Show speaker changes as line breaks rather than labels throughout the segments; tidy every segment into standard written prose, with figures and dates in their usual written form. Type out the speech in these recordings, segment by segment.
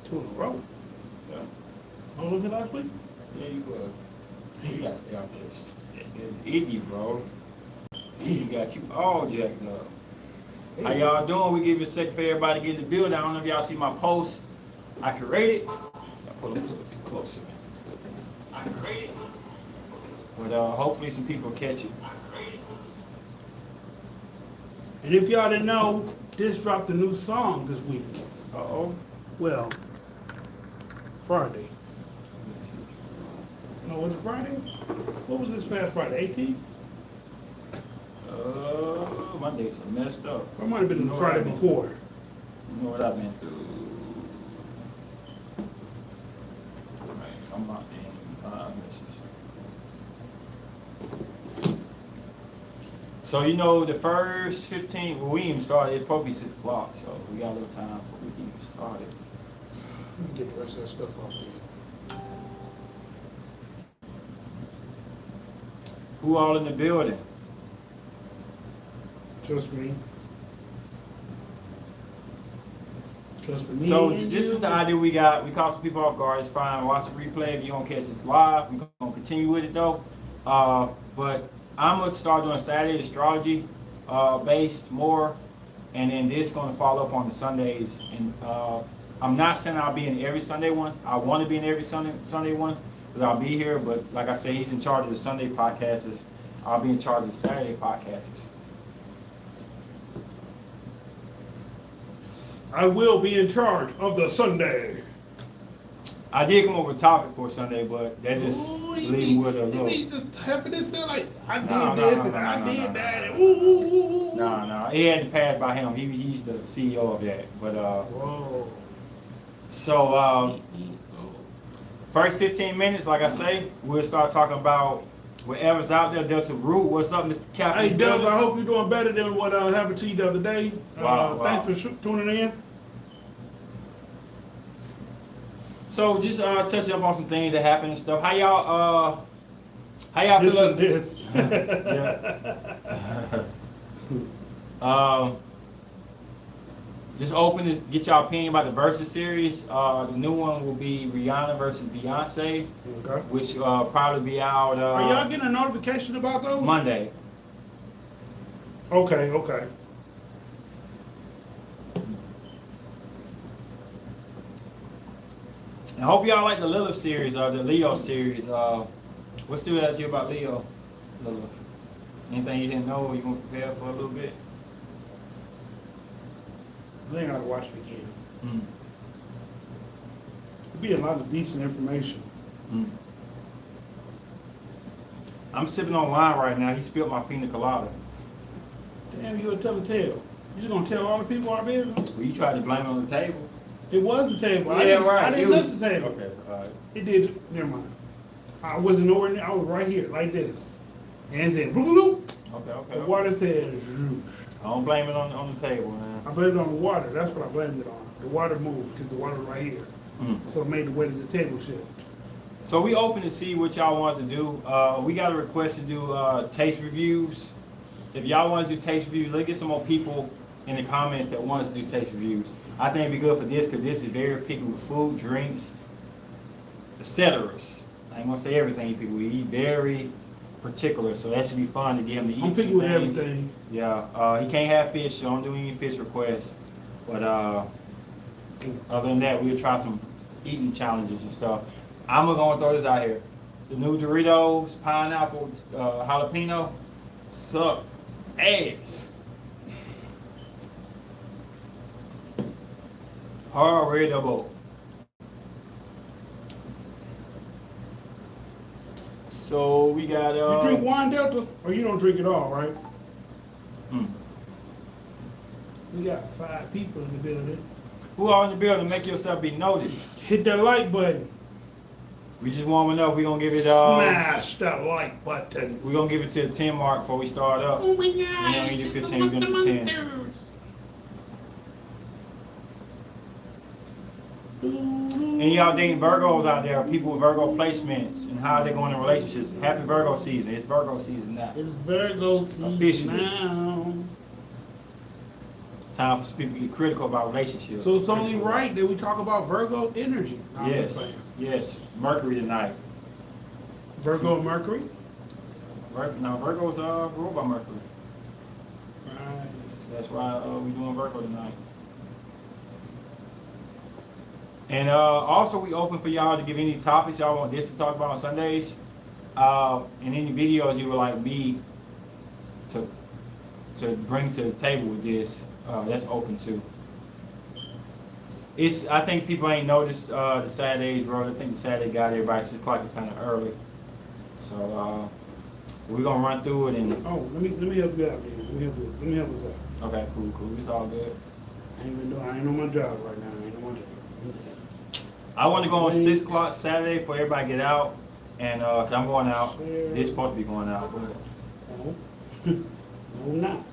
2 in a row.
Yeah.
Oh, was it last week?
Yeah, you will. You gotta stay out there. Iggy, bro. Iggy got you all jacked up. How y'all doing? We give you a second for everybody to get in the building. I don't know if y'all see my post. I can rate it. I'll pull it a little bit closer. I can rate it. But hopefully some people catch it.
And if y'all didn't know, this dropped a new song this week.
Uh-oh.
Well, Friday. No, was it Friday? What was this past Friday? 18th?
My dates are messed up.
Or it might have been the Friday before.
You know what I've been through. Alright, so I'm locked in. Messages. So you know the first 15, well we even started, it's probably 6 o'clock, so we got a little time before we even started.
Let me get the rest of that stuff off here.
Who all in the building?
Just me. Just me.
So
and
this
you.
is the idea we got. We caught some people off guard. It's fine. Watch the replay if you don't catch this live. We're gonna continue with it though. But I'm gonna start doing Saturday astrology based more, and then this gonna follow up on the Sundays. And I'm not saying I'll be in every Sunday one. I want to be in every Sunday one because I'll be here. But like I said, he's in charge of the Sunday podcasts. I'll be in charge of the Saturday podcasts.
I will be in charge of the Sunday.
I did come up with a topic for Sunday, but that just leave with a little.
You just having this there like, I did
No,
this
no,
and
no,
I
no,
did
no,
that
no,
and ooh, ooh, ooh, ooh.
No, it had to pass by him. He's the CEO of that. But
Whoa.
so first 15 minutes, like I say, we'll start talking about whatever's out there. Delta Root, what's up, Mr. Captain?
Hey, Dubs, I hope you're doing better than what happened to you the other day.
Wow.
Thanks for tuning in.
So just touching up on some things that happened and stuff. How y'all feel?
This.
Yeah. Just open to get y'all opinion about the Versus series. The new one will be Rihanna versus Beyonce,
Okay.
which probably be out
Are y'all getting a notification about those?
Monday.
Okay.
I hope y'all like the Lilith series or the Leo series. What's stood out to you about Leo? Lilith? Anything you didn't know or you gonna prepare for a little bit?
I think I gotta watch it again.
Mm.
It'd be a lot of decent information.
Mm. I'm sipping on wine right now. He spilled my pina colada.
Damn, you a tell a tale. You just gonna tell all the people our business?
Well, you tried to blame it on the table.
It was the table.
Yeah,
I didn't,
right.
I didn't touch the table.
Okay, all right.
It did. Never mind. I wasn't nowhere near. I was right here, like this. And it said, bloop, bloop.
Okay.
The water said, zhoosh.
I don't blame it on the table, man.
I blamed it on the water. That's what I blamed it on. The water moved because the water was right here.
Mm.
So it made the way to the table shift.
So we open to see what y'all want to do. We got a request to do taste reviews. If y'all want to do taste reviews, let's get some more people in the comments that want us to do taste reviews. I think it'd be good for this because this is very picky with food, drinks, etc. I ain't gonna say everything people eat. Very particular, so that should be fun to get him to eat.
I'm picky
some
with
things.
everything.
Yeah, he can't have fish, so don't do any fish requests. But other than that, we'll try some eating challenges and stuff. I'm gonna throw this out here. The new Doritos, pineapple, jalapeno, suck ass. Horrible. So we got
You drink wine, Delta, or you don't drink it all, right?
Mm.
We got 5 people in the building.
Who are in the building? Make yourself be noticed.
Hit that like button.
We just warming up. We're gonna give it
Smash that like button.
we're gonna give it to the 10 mark before we start up.
Oh my God.
We don't do 15, we're gonna do 10. And y'all dating Virgos out there, people with Virgo placements and how they're going in relationships. Happy Virgo season. It's Virgo season now.
It's Virgo season
Officially.
now.
Time for some people to get critical about relationships.
So it's only
Critical.
right that we talk about Virgo energy. No, I'm just
Yes,
playing.
yes. Mercury tonight.
Virgo and Mercury.
No, Virgo's ruled by Mercury.
Right.
So that's why we doing Virgo tonight. And also we open for y'all to give any topics y'all want this to talk about on Sundays. And any videos you would like me to bring to the table with this, that's open too. I think people ain't noticed the Saturdays, bro. I think the Saturday got everybody 6 o'clock is kind of early. So we're gonna run through it and.
Oh, let me help you out, man. Let me help us out.
Okay, cool. It's all good.
I ain't on my job right now. I ain't on my job. Let me see.
I want to go on 6 o'clock Saturday for everybody to get out, and cause I'm going out. This supposed to be going out, but
No, no, I'm not.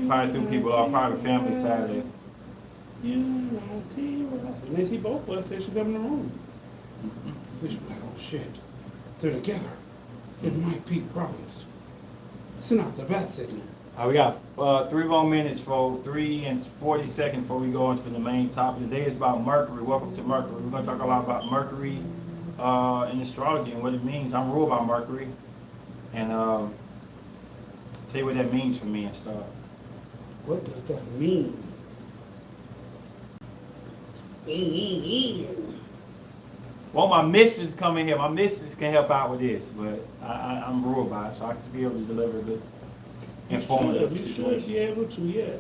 probably through people are probably family Saturday.
And they see both of us, they should come in the room. We should be like, oh shit, they're together. It might be problems. Send out the bat signal.
We got 3 more minutes for 3 and 40 seconds before we go into the main topic. Today is about Mercury. Welcome to Mercury. We're going to talk a lot about Mercury in astrology and what it means. I'm ruled by Mercury, and tell you what that means for me and stuff.
What does that mean?
Well, my missus come in here. My missus can help out with this, but I'm ruled by it, so I should be able to deliver a good, informative
You should
situation.
be able to, yes.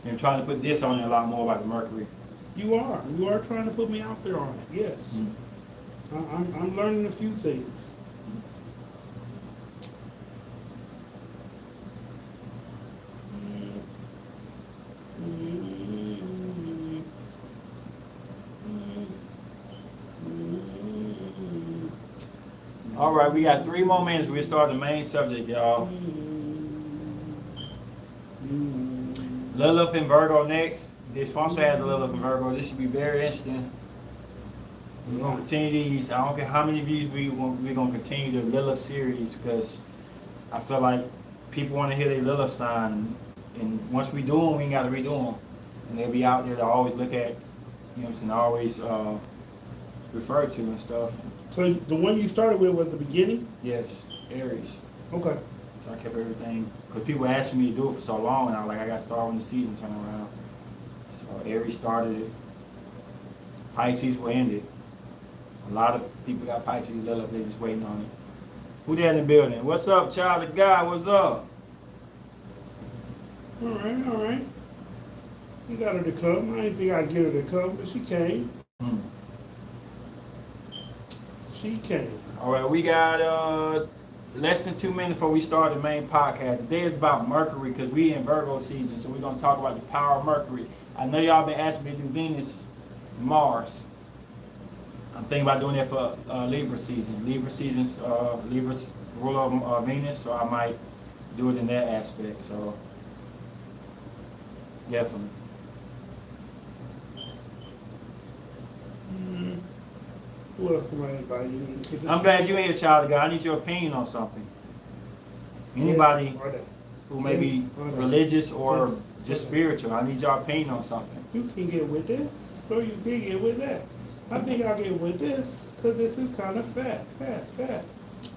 And trying to put this on there a lot more about the Mercury.
You are trying to put me out there on it, yes. I'm learning a few things.
All right, we got 3 more minutes. We'll start the main subject, y'all. Lilith and Virgo next. This sponsor has a Lilith and Virgo. This should be very interesting. We're gonna continue these. I don't care how many views we're gonna continue the Lilith series because I feel like people want to hear their Lilith sign, and once we do them, we ain't gotta redo them, and they'll be out there to always look at, you know what I'm saying, always refer to and stuff.
So the one you started with was the beginning?
Yes, Aries.
Okay.
So I kept everything, because people asked me to do it for so long, and I was like, I got to start when the season turned around. So Aries started it. Pisces will end it. A lot of people got Pisces Lilith, they just waiting on it. Who there in the building? What's up, child of God? What's up?
All right. You got her to come. I didn't think I'd get her to come, but she came. She came.
All right, we got less than 2 minutes before we start the main podcast. Today is about Mercury because we in Virgo season, so we're going to talk about the power of Mercury. I know y'all been asking me to do Venus, Mars. I'm thinking about doing that for Libra season. Libra season's Libra's rule of Venus, so I might do it in that aspect. So definitely.
Who else am I inviting?
I'm glad you're here, child of God. I need your opinion on something. Anybody who may be religious or just spiritual, I need your opinion on something.
You can get with this, or you can get with that. I think I'll get with this, because this is kind of fat.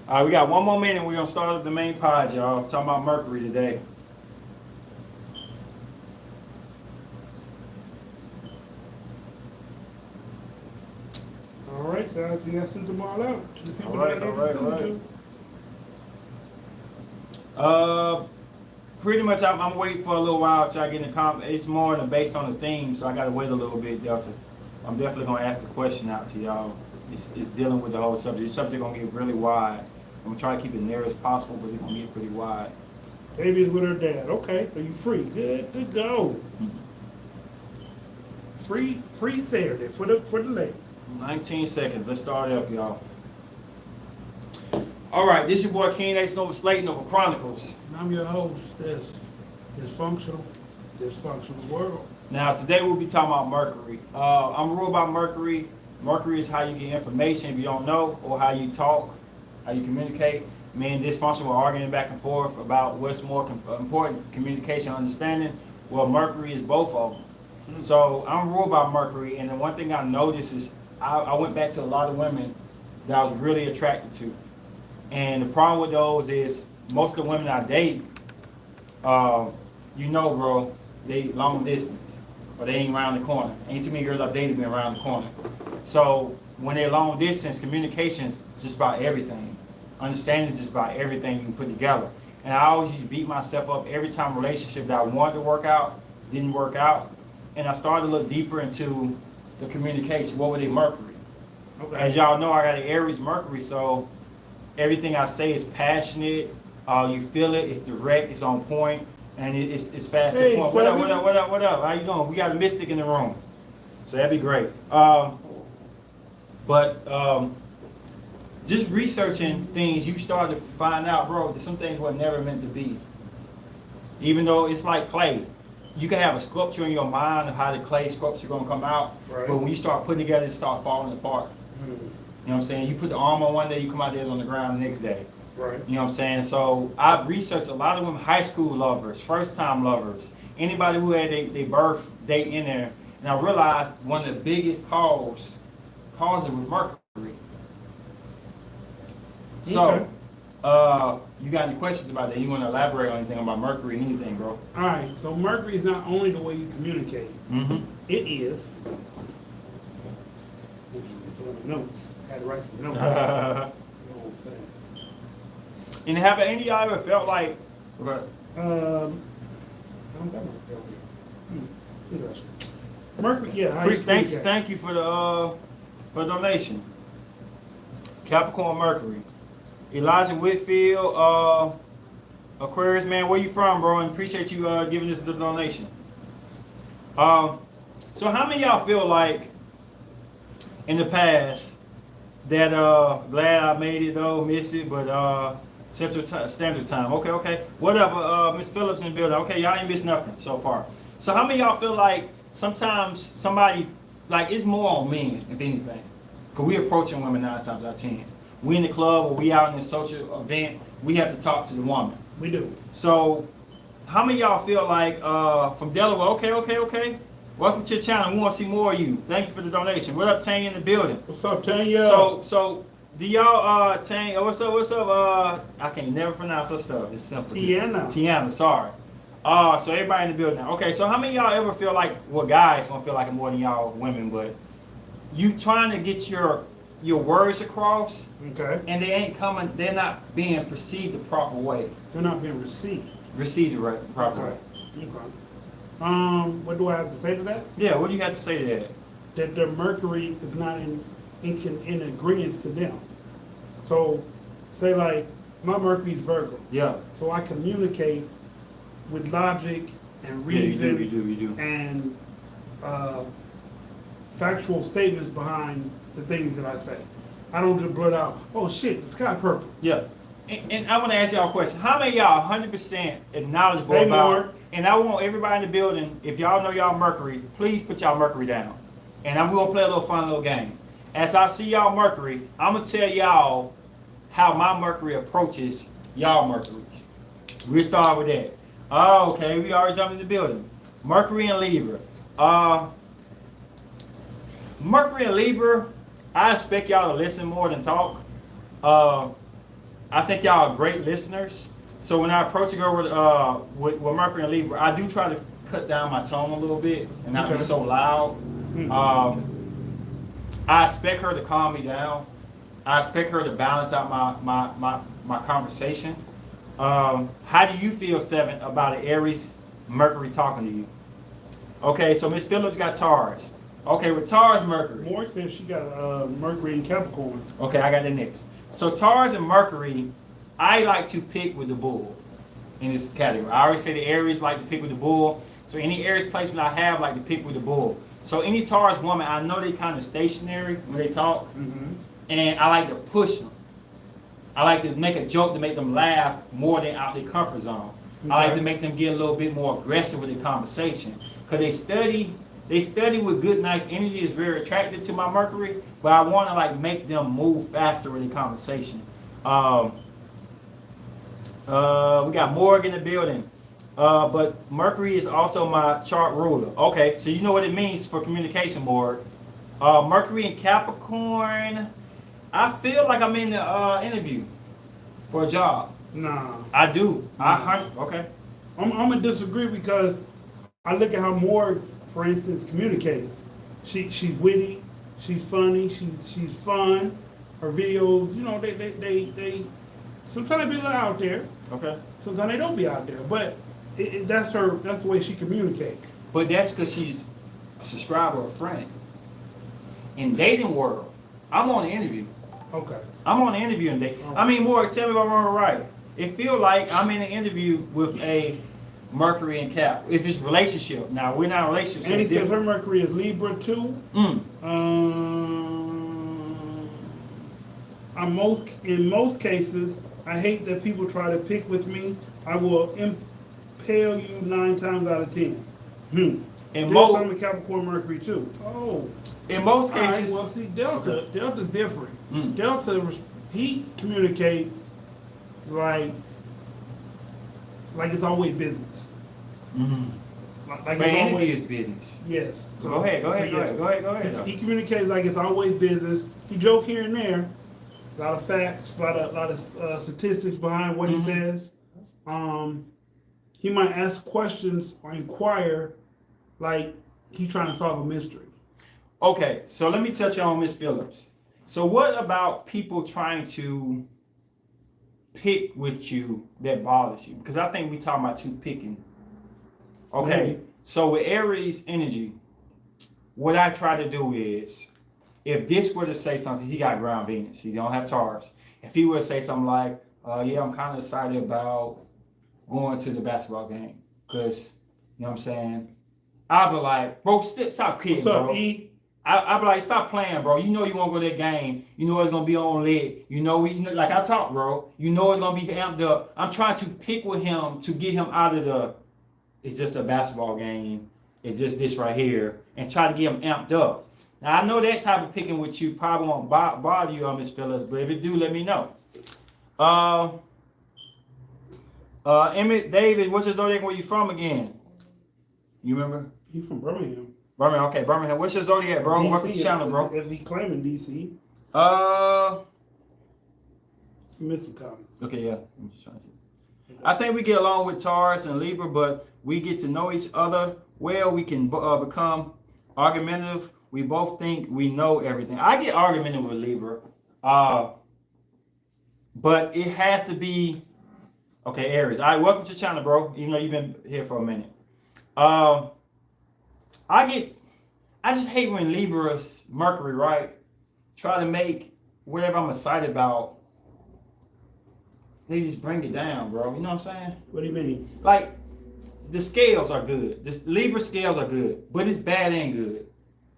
All right, we got 1 more minute and we're going to start up the main pod, y'all. Talking about Mercury today.
All right, so I think I sent them all out to the people
All right,
that I
all right.
need to.
Pretty much I'm waiting for a little while till I get in the comment. It's more based on the theme, so I got to wait a little bit, Delta. I'm definitely going to ask the question out to y'all. It's dealing with the whole subject. The subject going to get really wide. I'm going to try to keep it narrow as possible, but it's going to get pretty wide.
Baby's with her dad. Okay, so you free. Good to go. Free Saturday for the lady.
19 seconds. Let's start up, y'all. All right, this is your boy King Ace Nova Slayton over Chronicles.
And I'm your host, this dysfunctional world.
Now, today we'll be talking about Mercury. I'm ruled by Mercury. Mercury is how you get information if you don't know, or how you talk, how you communicate. me and dysfunction were arguing back and forth about what's more important, communication, understanding. Well, Mercury is both of them. So I'm ruled by Mercury, and the one thing I noticed is I went back to a lot of women that I was really attracted to. And the problem with those is most of the women I date, bro, they long distance, or they ain't around the corner. Ain't too many girls I've dated been around the corner. So when they're long distance, communication's just about everything. Understanding is just about everything you can put together. And I always used to beat myself up every time a relationship that I wanted to work out didn't work out. And I started to look deeper into the communication. What were they, Mercury? Okay. As y'all know, I got an Aries Mercury, so everything I say is passionate. You feel it. It's direct. It's on point, and it's fast to point. What up? How you doing? We got a mystic in the room, so that'd be great. Just researching things, you start to find out, bro, that some things were never meant to be. Even though it's like clay. You can have a sculpture in your mind of how the clay sculpture gonna come out, right. But when you start putting together, it start falling apart. You know what I'm saying? You put the arm on one day, you come out there, it's on the ground the next day. Right. You know what I'm saying? So I've researched a lot of women, high school lovers, first time lovers, anybody who had their birth date in there, and I realized one of the biggest causes was Mercury. So, you got any questions about that? You want to elaborate on anything about Mercury, anything, bro?
All right, so Mercury is not only the way you communicate. It is. Notes. I had to write some notes. You know what I'm saying?
And have any of y'all ever felt like?
I don't got my felt here. Mercury, yeah. How you
thank you for the donation. Capricorn Mercury. Elijah Whitfield, Aquarius, man, where you from, bro? And appreciate you giving us the donation. So how many of y'all feel like in the past that glad I made it though, missed it, but Central Standard Time. Okay. Whatever, Miss Phillips in the building. Okay, y'all ain't missed nothing so far. So how many of y'all feel like sometimes somebody, like it's more on men, if anything? Because we approaching women 9 times out of 10. We in the club or we out in a social event, we have to talk to the woman.
We do.
So, how many of y'all feel like from Delaware? Okay. Welcome to the channel. We want to see more of you. Thank you for the donation. What up, Tanya in the building?
What's up, Tanya?
So do y'all Tanya? What's up? I can never pronounce her stuff. It's simple. Tiana. Sorry. So everybody in the building now. Okay. So how many of y'all ever feel like, well, guys gonna feel like it more than y'all women, but you trying to get your words across, okay, and they ain't coming, they're not being perceived the proper way.
They're not being received.
Received the proper way.
Okay. What do I have to say to that?
Yeah, what do you have to say to that?
That the Mercury is not in agreement to them. So, say like, my Mercury is Virgo.
Yeah.
So I communicate with logic and reason.
Yeah, you do.
And factual statements behind the things that I say. I don't just blurt out, oh shit, the sky purple.
Yeah. And I want to ask y'all a question. How many of y'all 100% knowledgeable about, and I want everybody in the building, if y'all know y'all Mercury, please put y'all Mercury down. And I'm going to play a little fun little game. As I see y'all Mercury, I'm going to tell y'all how my Mercury approaches y'all Mercury. We'll start with that. Oh, okay, we already jumped in the building. Mercury and Libra. Mercury and Libra, I expect y'all to listen more than talk. I think y'all are great listeners. So when I approach a girl with Mercury and Libra, I do try to cut down my tone a little bit and not be so loud. I expect her to calm me down. I expect her to balance out my conversation. How do you feel, Seven, about an Aries Mercury talking to you? Okay, so Miss Phillips got Taurus. Okay, with Taurus Mercury.
Moore says she got Mercury and Capricorn.
Okay, I got the next. So Taurus and Mercury, I like to pick with the bull in this category. I always say the Aries like to pick with the bull. So any Aries placement I have like to pick with the bull. So any Taurus woman, I know they kind of stationary when they talk. And I like to push them. I like to make a joke to make them laugh more than out their comfort zone. Okay. I like to make them get a little bit more aggressive with the conversation. Because they study with good, nice energy is very attractive to my Mercury, but I want to like make them move faster in the conversation. We got Morg in the building. But Mercury is also my chart ruler. Okay, so you know what it means for communication, Morg. Mercury in Capricorn. I feel like I'm in the interview for a job.
Nah.
I do.
Nah.
Okay.
I'm gonna disagree because I look at how Morg, for instance, communicates. She's witty, she's funny, she's fun. Her videos, you know, they sometimes they be a little out there.
Okay.
Sometimes they don't be out there, but that's the way she communicates.
But that's because she's a subscriber or a friend. In dating world, I'm on the interview.
Okay.
I'm on the interview and date.
Okay.
I mean, Morg, tell me if I'm wrong or right. It feel like I'm in an interview with a Mercury and Cap. If it's relationship, now we're not in a relationship.
And he says her Mercury is Libra too. In most cases, I hate that people try to pick with me. I will impale you 9 times out of 10.
In
I'm a Capricorn Mercury too. Oh.
In most
All right,
cases.
well, see, Delta's different.
Mm.
Delta, he communicates like it's always business. Like
But
it's
interview
always
is business.
yes.
So go ahead. Go ahead.
He communicates like it's always business. He joke here and there. A lot of facts, a lot of statistics behind what he says. He might ask questions or inquire like he's trying to solve a mystery.
Okay, so let me touch on Miss Phillips. So what about people trying to pick with you that bothers you? Because I think we talking about you picking. Okay,
Maybe.
So with Aries energy, what I try to do is, if this were to say something, he got ground Venus, he don't have Taurus. If he were to say something like, yeah, I'm kind of excited about going to the basketball game, because, you know what I'm saying? I'll be like, bro, stop kidding,
What's up,
bro.
E?
I'll be like, stop playing, bro. You know you want to go to that game. You know it's going to be on lit. You know, like I talk, bro. You know it's going to be amped up. I'm trying to pick with him to get him out of it's just a basketball game. It's just this right here. And try to get him amped up. Now, I know that type of picking with you probably won't bother you, Miss Phillips. But if it do, let me know. Emmett David, what's your zodiac? Where you from again? You remember?
He's from Birmingham.
Birmingham, okay, Birmingham. What's your zodiac, bro?
DC,
Welcome to the channel, bro.
If he claiming DC, he missed some comments.
Okay, yeah. I'm just trying to see. I think we get along with Taurus and Libra, but we get to know each other well. We can become argumentative. We both think we know everything. I get argumentative with Libra, but it has to be okay. Aries, all right. Welcome to the channel, bro. Even though you've been here for a minute. I just hate when Libra's Mercury, right, try to make whatever I'm excited about, they just bring it down, bro. You know what I'm saying?
What do you mean?
Like, the scales are good. The Libra scales are good, but it's bad and good.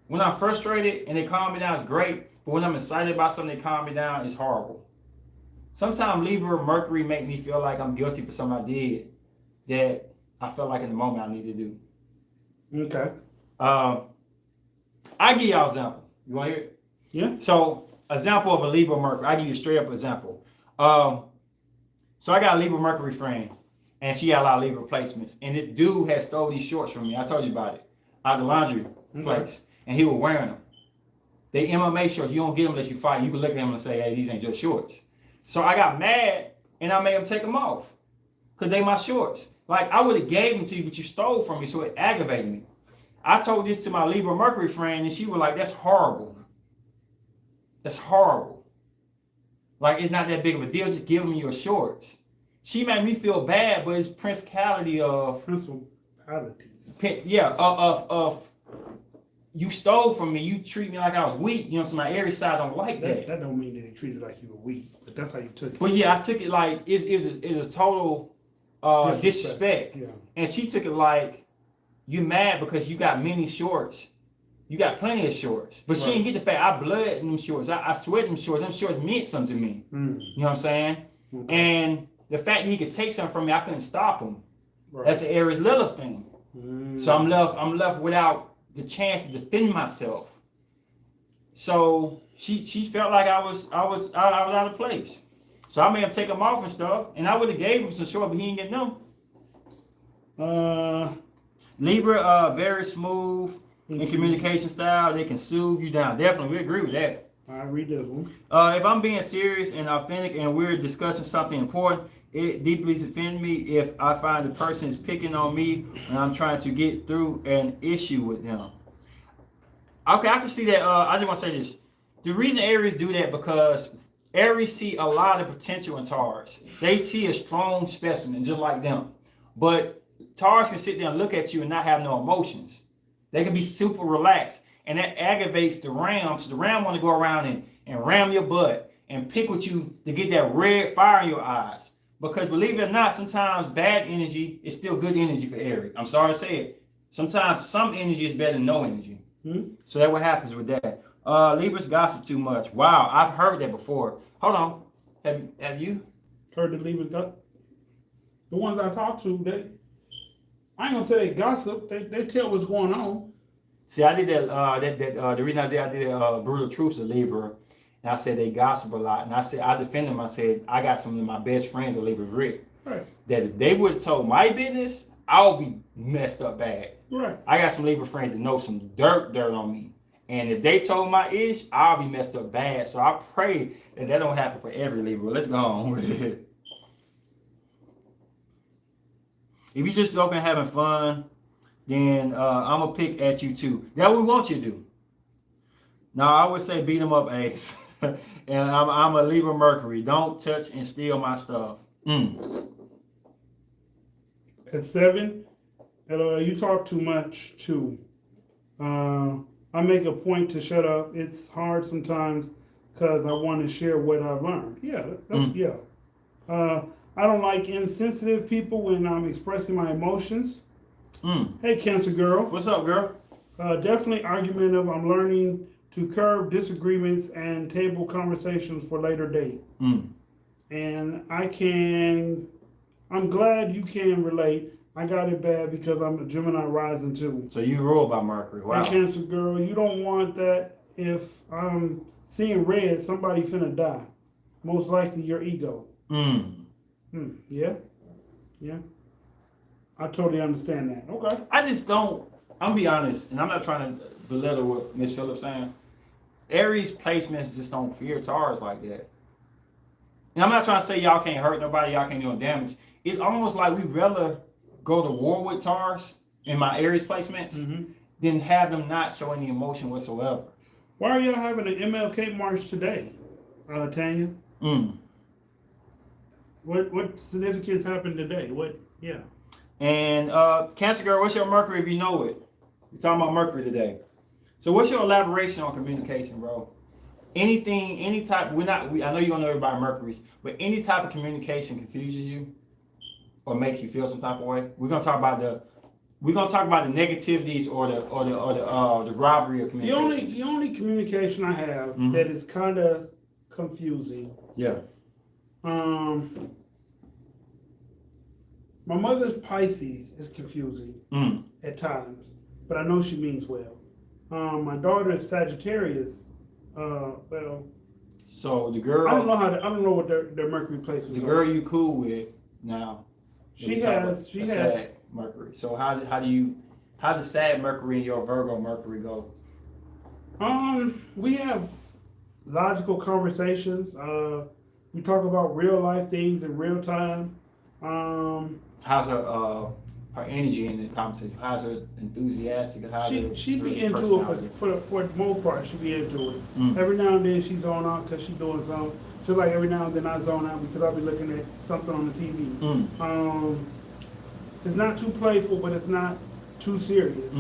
When I'm frustrated and they calm me down, it's great. But when I'm excited about something, they calm me down, it's horrible. Sometimes Libra Mercury make me feel like I'm guilty for something I did that I felt like in the moment I need to do.
Okay.
I give y'all an example. You want to hear it?
Yeah.
So, example of a Libra Mercury. I give you a straight up example. So I got a Libra Mercury friend, and she got a lot of Libra placements. And this dude had stole these shorts from me. I told you about it. Out of the laundry place. And he was wearing them. They MMA shorts. You don't get them unless you fight. You can look at them and say, hey, these ain't your shorts. So I got mad, and I made him take them off. Because they my shorts. Like, I would have gave them to you, but you stole from me, so it aggravated me. I told this to my Libra Mercury friend, and she was like, that's horrible. That's horrible. Like, it's not that big of a deal. Just give them your shorts. She made me feel bad, but it's principality of...
Principalities.
Of you stole from me. You treat me like I was weak. You know, so my Aries side don't like that.
That don't mean that he treated like you were weak, but that's how you took it.
But yeah, I took it like it's a total disrespect.
Yeah.
And she took it like, you mad because you got many shorts. You got plenty of shorts. But she didn't get the fact I bled in them shorts. I sweat them shorts. Them shorts meant something to me. You know what I'm saying? Okay. And the fact that he could take something from me, I couldn't stop him. Right. That's an Aries Lilith thing. So I'm left without the chance to defend myself. So she felt like I was out of place. So I may have taken him off and stuff, and I would have gave him some short, but he ain't getting them. Libra, very smooth in communication style. They can soothe you down. Definitely, we agree with that.
I read this one.
If I'm being serious and authentic and we're discussing something important, it deeply offends me if I find the person is picking on me and I'm trying to get through an issue with them. Okay, I can see that. I just want to say this. The reason Aries do that because Aries see a lot of potential in Taurus. They see a strong specimen just like them. But Taurus can sit there and look at you and not have no emotions. They can be super relaxed. And that aggravates the ram. So the ram want to go around and ram your butt and pick with you to get that red fire in your eyes. Because believe it or not, sometimes bad energy is still good energy for Aries. I'm sorry to say it. Sometimes some energy is better than no energy. So that's what happens with that. Libras gossip too much. Wow, I've heard that before. Hold on. Have you?
Heard the Libras gossip? The ones I talked to, I ain't gonna say they gossip. They tell what's going on.
See, I did that. The reason I did Brutal Truths of Libra. And I said they gossip a lot. And I defended them. I said, I got some of my best friends of Libra Rick.
Right.
That if they would have told my business, I would be messed up bad.
Right.
I got some Libra friends that know some dirt on me. And if they told my ish, I'll be messed up bad. So I pray that don't happen for every Libra. Let's go on with it. If you're just joking, having fun, then I'm going to pick at you too. That's what we want you to do. Now, I would say beat them up, Ace. And I'm a Libra Mercury. Don't touch and steal my stuff.
At 7, you talk too much too. I make a point to shut up. It's hard sometimes because I want to share what I've learned. Yeah, yeah. I don't like insensitive people when I'm expressing my emotions. Hey, Cancer girl.
What's up, girl?
Definitely argumentative. I'm learning to curb disagreements and table conversations for later date. And I'm glad you can relate. I got it bad because I'm a Gemini rising too.
So you rule by Mercury. Wow.
Hey, Cancer girl, you don't want that. If I'm seeing red, somebody finna die. Most likely your ego. Yeah. I totally understand that. Okay.
I just don't. I'm gonna be honest, and I'm not trying to belittle what Miss Phillips saying. Aries placements just don't fear Taurus like that. And I'm not trying to say y'all can't hurt nobody, y'all can't do no damage. It's almost like we rather go to war with Taurus in my Aries placements than have them not show any emotion whatsoever.
Why are y'all having an MLK march today, Tanya? What significance happened today? Yeah.
And Cancer girl, what's your Mercury if you know it? We're talking about Mercury today. So what's your elaboration on communication, bro? Anything, any type, I know you don't know everybody Mercury's, but any type of communication confuses you or makes you feel some type of way. We're gonna talk about the negativities or the rivalry of communication.
The only communication I have that is kind of confusing.
Yeah.
My mother's Pisces is confusing at times, but I know she means well. My daughter is Sagittarius.
So the girl.
I don't know what their Mercury placements are.
The girl you cool with now.
She has
sad Mercury. So how does sad Mercury and your Virgo Mercury go?
We have logical conversations. We talk about real life things in real time.
How's her energy in the conversation? How's her enthusiastic?
She be into it for the most part. She be into it. Every now and then she zone out because she's doing something. Just like every now and then I zone out because I'll be looking at something on the TV. It's not too playful, but it's not too serious.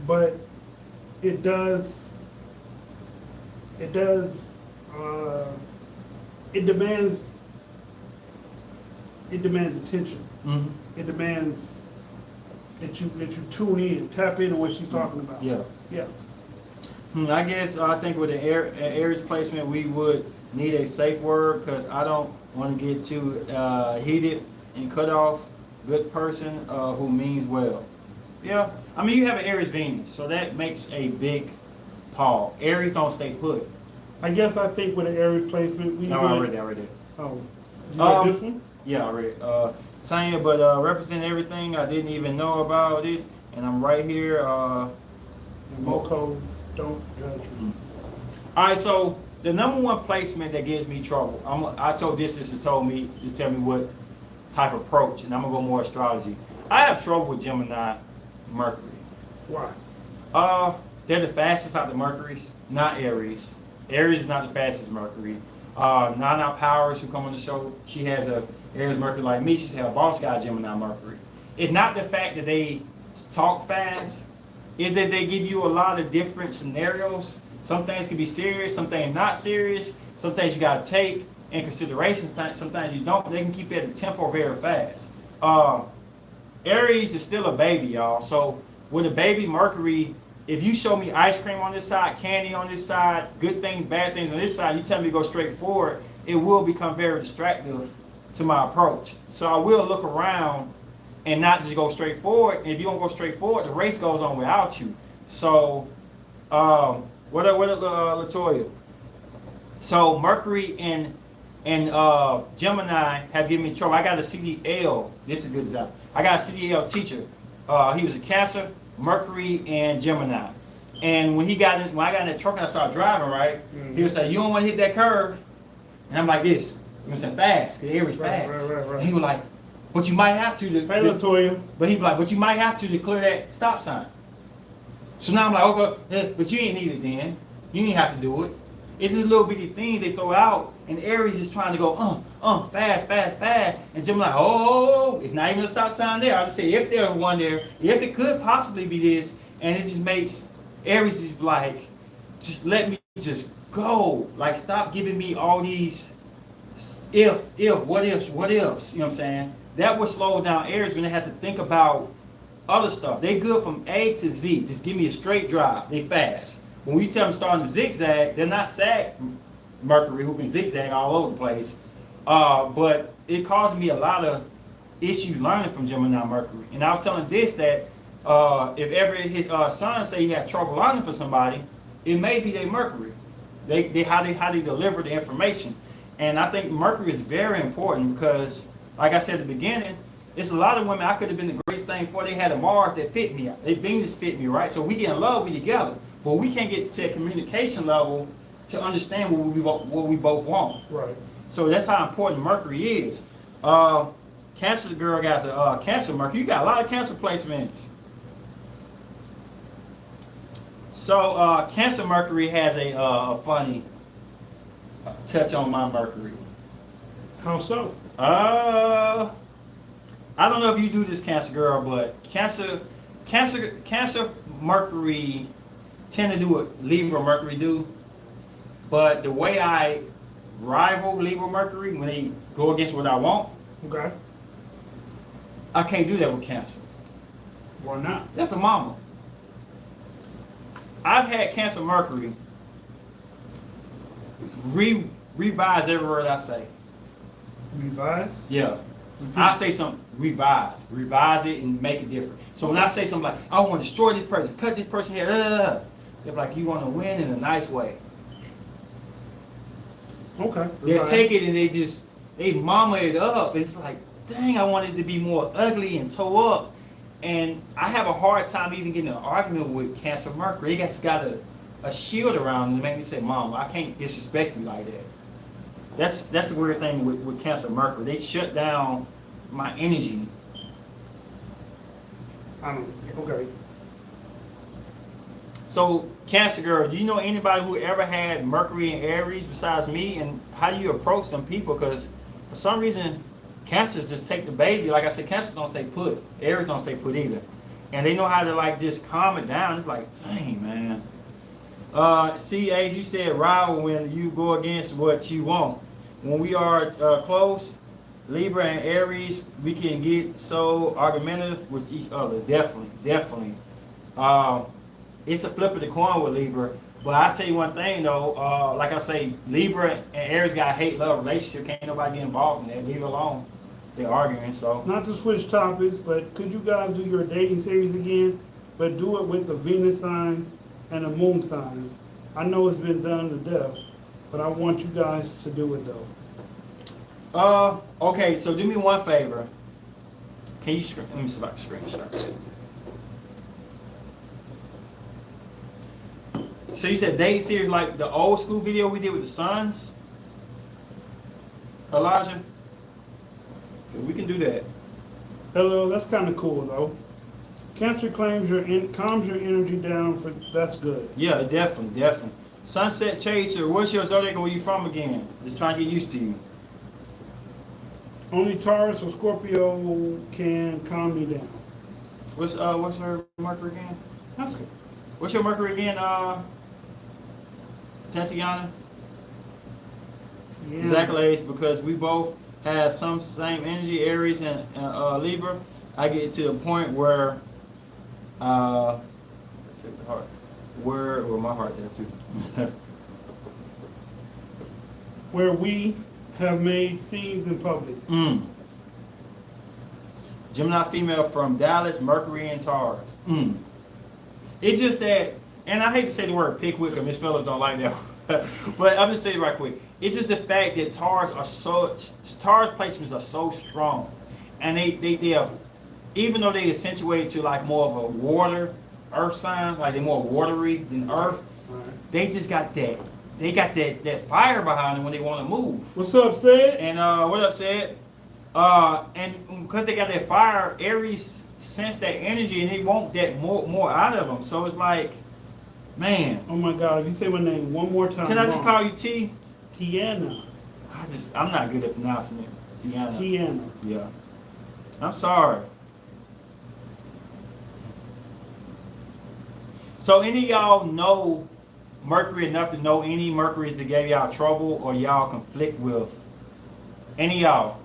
But it demands attention. It demands that you tune in, tap into what she's talking about. Yeah.
I guess I think with an Aries placement, we would need a safe word because I don't want to get too heated and cut off. Good person who means well. Yeah, I mean you have an Aries Venus, so that makes a big pause. Aries don't stay put.
I guess I think with an Aries placement,
I read that.
Oh, you read this one?
Yeah, I read it. Tanya, but represent everything I didn't even know about it, and I'm right here.
Moko, don't judge me.
All right, so the number one placement that gives me trouble, I told Distance to tell me what type of approach, and I'm gonna go more astrology. I have trouble with Gemini, Mercury.
Why?
They're the fastest out the Mercuries, not Aries. Aries is not the fastest Mercury. Nana Powers, who come on the show, she has a Aries Mercury like me. She's a boss guy Gemini Mercury. It's not the fact that they talk fast, is that they give you a lot of different scenarios. Some things can be serious, some things not serious. Some things you gotta take in consideration. Sometimes you don't. They can keep it at a tempo very fast. Aries is still a baby, y'all. So with a baby Mercury, if you show me ice cream on this side, candy on this side, good things, bad things on this side, you tell me to go straight forward, it will become very distractive to my approach. So I will look around and not just go straight forward. And if you don't go straight forward, the race goes on without you. So, what Latoya? So Mercury and Gemini have given me trouble. I got a CDL. This is a good example. I got a CDL teacher. He was a Cancer, Mercury, and Gemini. And when I got in that truck and I started driving, right, he would say, "You don't want to hit that curve," and I'm like this. You know what I'm saying? Fast, because Aries fast.
Right.
And he was like, "But you might have to."
Hey, Latoya.
But he was like, "But you might have to clear that stop sign." So now I'm like, "Okay, but you ain't need it then. You ain't have to do it." It's just little bitty things they throw out, and Aries is trying to go, fast, and Jim like, "Oh, it's not even a stop sign there." I just say, if there's one there, if it could possibly be this, and it just makes Aries just like, just let me just go. Like, stop giving me all these what ifs, you know what I'm saying? That would slow down Aries when they have to think about other stuff. They good from A to Z. Just give me a straight drive. They fast. When we tell them starting to zigzag, they're not Sag Mercury who can zigzag all over the place. But it caused me a lot of issues learning from Gemini Mercury. And I was telling this that if ever his son say he had trouble learning for somebody, it may be their Mercury. How they deliver the information. And I think Mercury is very important because, like I said at the beginning, it's a lot of women I could have been the greatest thing for. They had a Mars that fit me. They Venus fit me, right? So we get in love, we together. But we can't get to a communication level to understand what we both want.
Right. So
that's how important Mercury is. Cancer girl got a Cancer Mercury. You got a lot of Cancer placements. So Cancer Mercury has a funny touch on my Mercury.
How so?
I don't know if you do this, Cancer girl, but Cancer Mercury tend to do what Libra Mercury do. But the way I rival Libra Mercury when they go against what I want,
okay,
I can't do that with Cancer.
Why not?
That's the mama. I've had Cancer Mercury revise every word I say.
Revise?
Yeah. I say something, revise it and make it different. So when I say something like, I want to destroy this person, cut this person here, they're like, you want to win in a nice way.
Okay.
They'll take it and they mama it up. It's like, dang, I want it to be more ugly and toe up. And I have a hard time even getting an argument with Cancer Mercury. They just got a shield around them to make me say, Mama, I can't disrespect you like that. That's the weird thing with Cancer Mercury. They shut down my energy.
Okay.
So, Cancer girl, do you know anybody who ever had Mercury and Aries besides me? And how do you approach them people? Because for some reason, Cancers just take the baby. Like I said, Cancers don't stay put. Aries don't stay put either. And they know how to like just calm it down. It's like, dang, man. See, as you said, rival when you go against what you want. When we are close, Libra and Aries, we can get so argumentative with each other. Definitely. It's a flip of the coin with Libra. But I tell you one thing though, like I say, Libra and Aries got a hate-love relationship. Can't nobody get involved in that. Leave it alone. They're arguing, so.
Not to switch topics, but could you guys do your dating series again, but do it with the Venus signs and the moon signs? I know it's been done to death, but I want you guys to do it though.
Okay, so do me one favor. Can you screen? Let me see if I can screenshot it. So you said dating series like the old school video we did with the Suns, Elijah? We can do that.
Hello, that's kind of cool though. Cancer calms your energy down. That's good.
Yeah, definitely. Sunset Chaser, what's your zodiac and where you from again? Just trying to get used to you.
Only Taurus or Scorpio can calm me down.
What's her Mercury again?
That's good.
What's your Mercury again, Tatiana?
Yeah.
Exactly, because we both have some same energy, Aries and Libra. I get to a point where, let's see the heart, where my heart there too.
Where we have made scenes in public.
Gemini female from Dallas, Mercury and Taurus. It's just that, and I hate to say the word pickwick because Miss Phillips don't like that, but I'm just saying it right quick. It's just the fact that Taurus placements are so strong, and they are, even though they accentuate to like more of a water, earth sign, like they're more watery than earth, they just got that. They got that fire behind them when they want to move.
What's up, Sid?
And what up, Sid? And because they got that fire, Aries sense that energy and they want that more out of them. So it's like, man.
Oh my God! If you say my name one more time,
Can I just call you T?
Tiana.
I'm not good at pronouncing it. Tiana.
Tiana.
Yeah. I'm sorry. So any of y'all know Mercury enough to know any Mercuries that gave y'all trouble or y'all conflict with? Any of y'all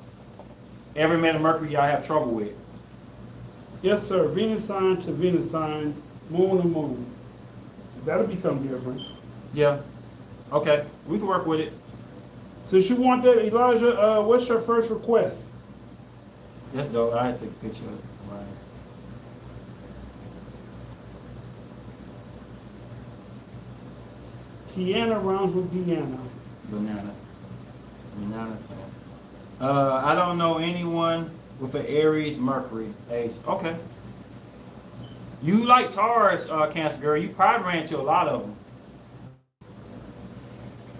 ever met a Mercury y'all have trouble with?
Yes, sir. Venus sign to Venus sign, moon to moon. That'll be something different.
Yeah. Okay. We can work with it.
Since you want that, Elijah, what's your first request?
That's dope. I had to take a picture of it. Right.
Tiana rhymes with Deanna.
Banana time. I don't know anyone with an Aries Mercury ace. Okay. You like Taurus, Cancer girl. You probably ran into a lot of them.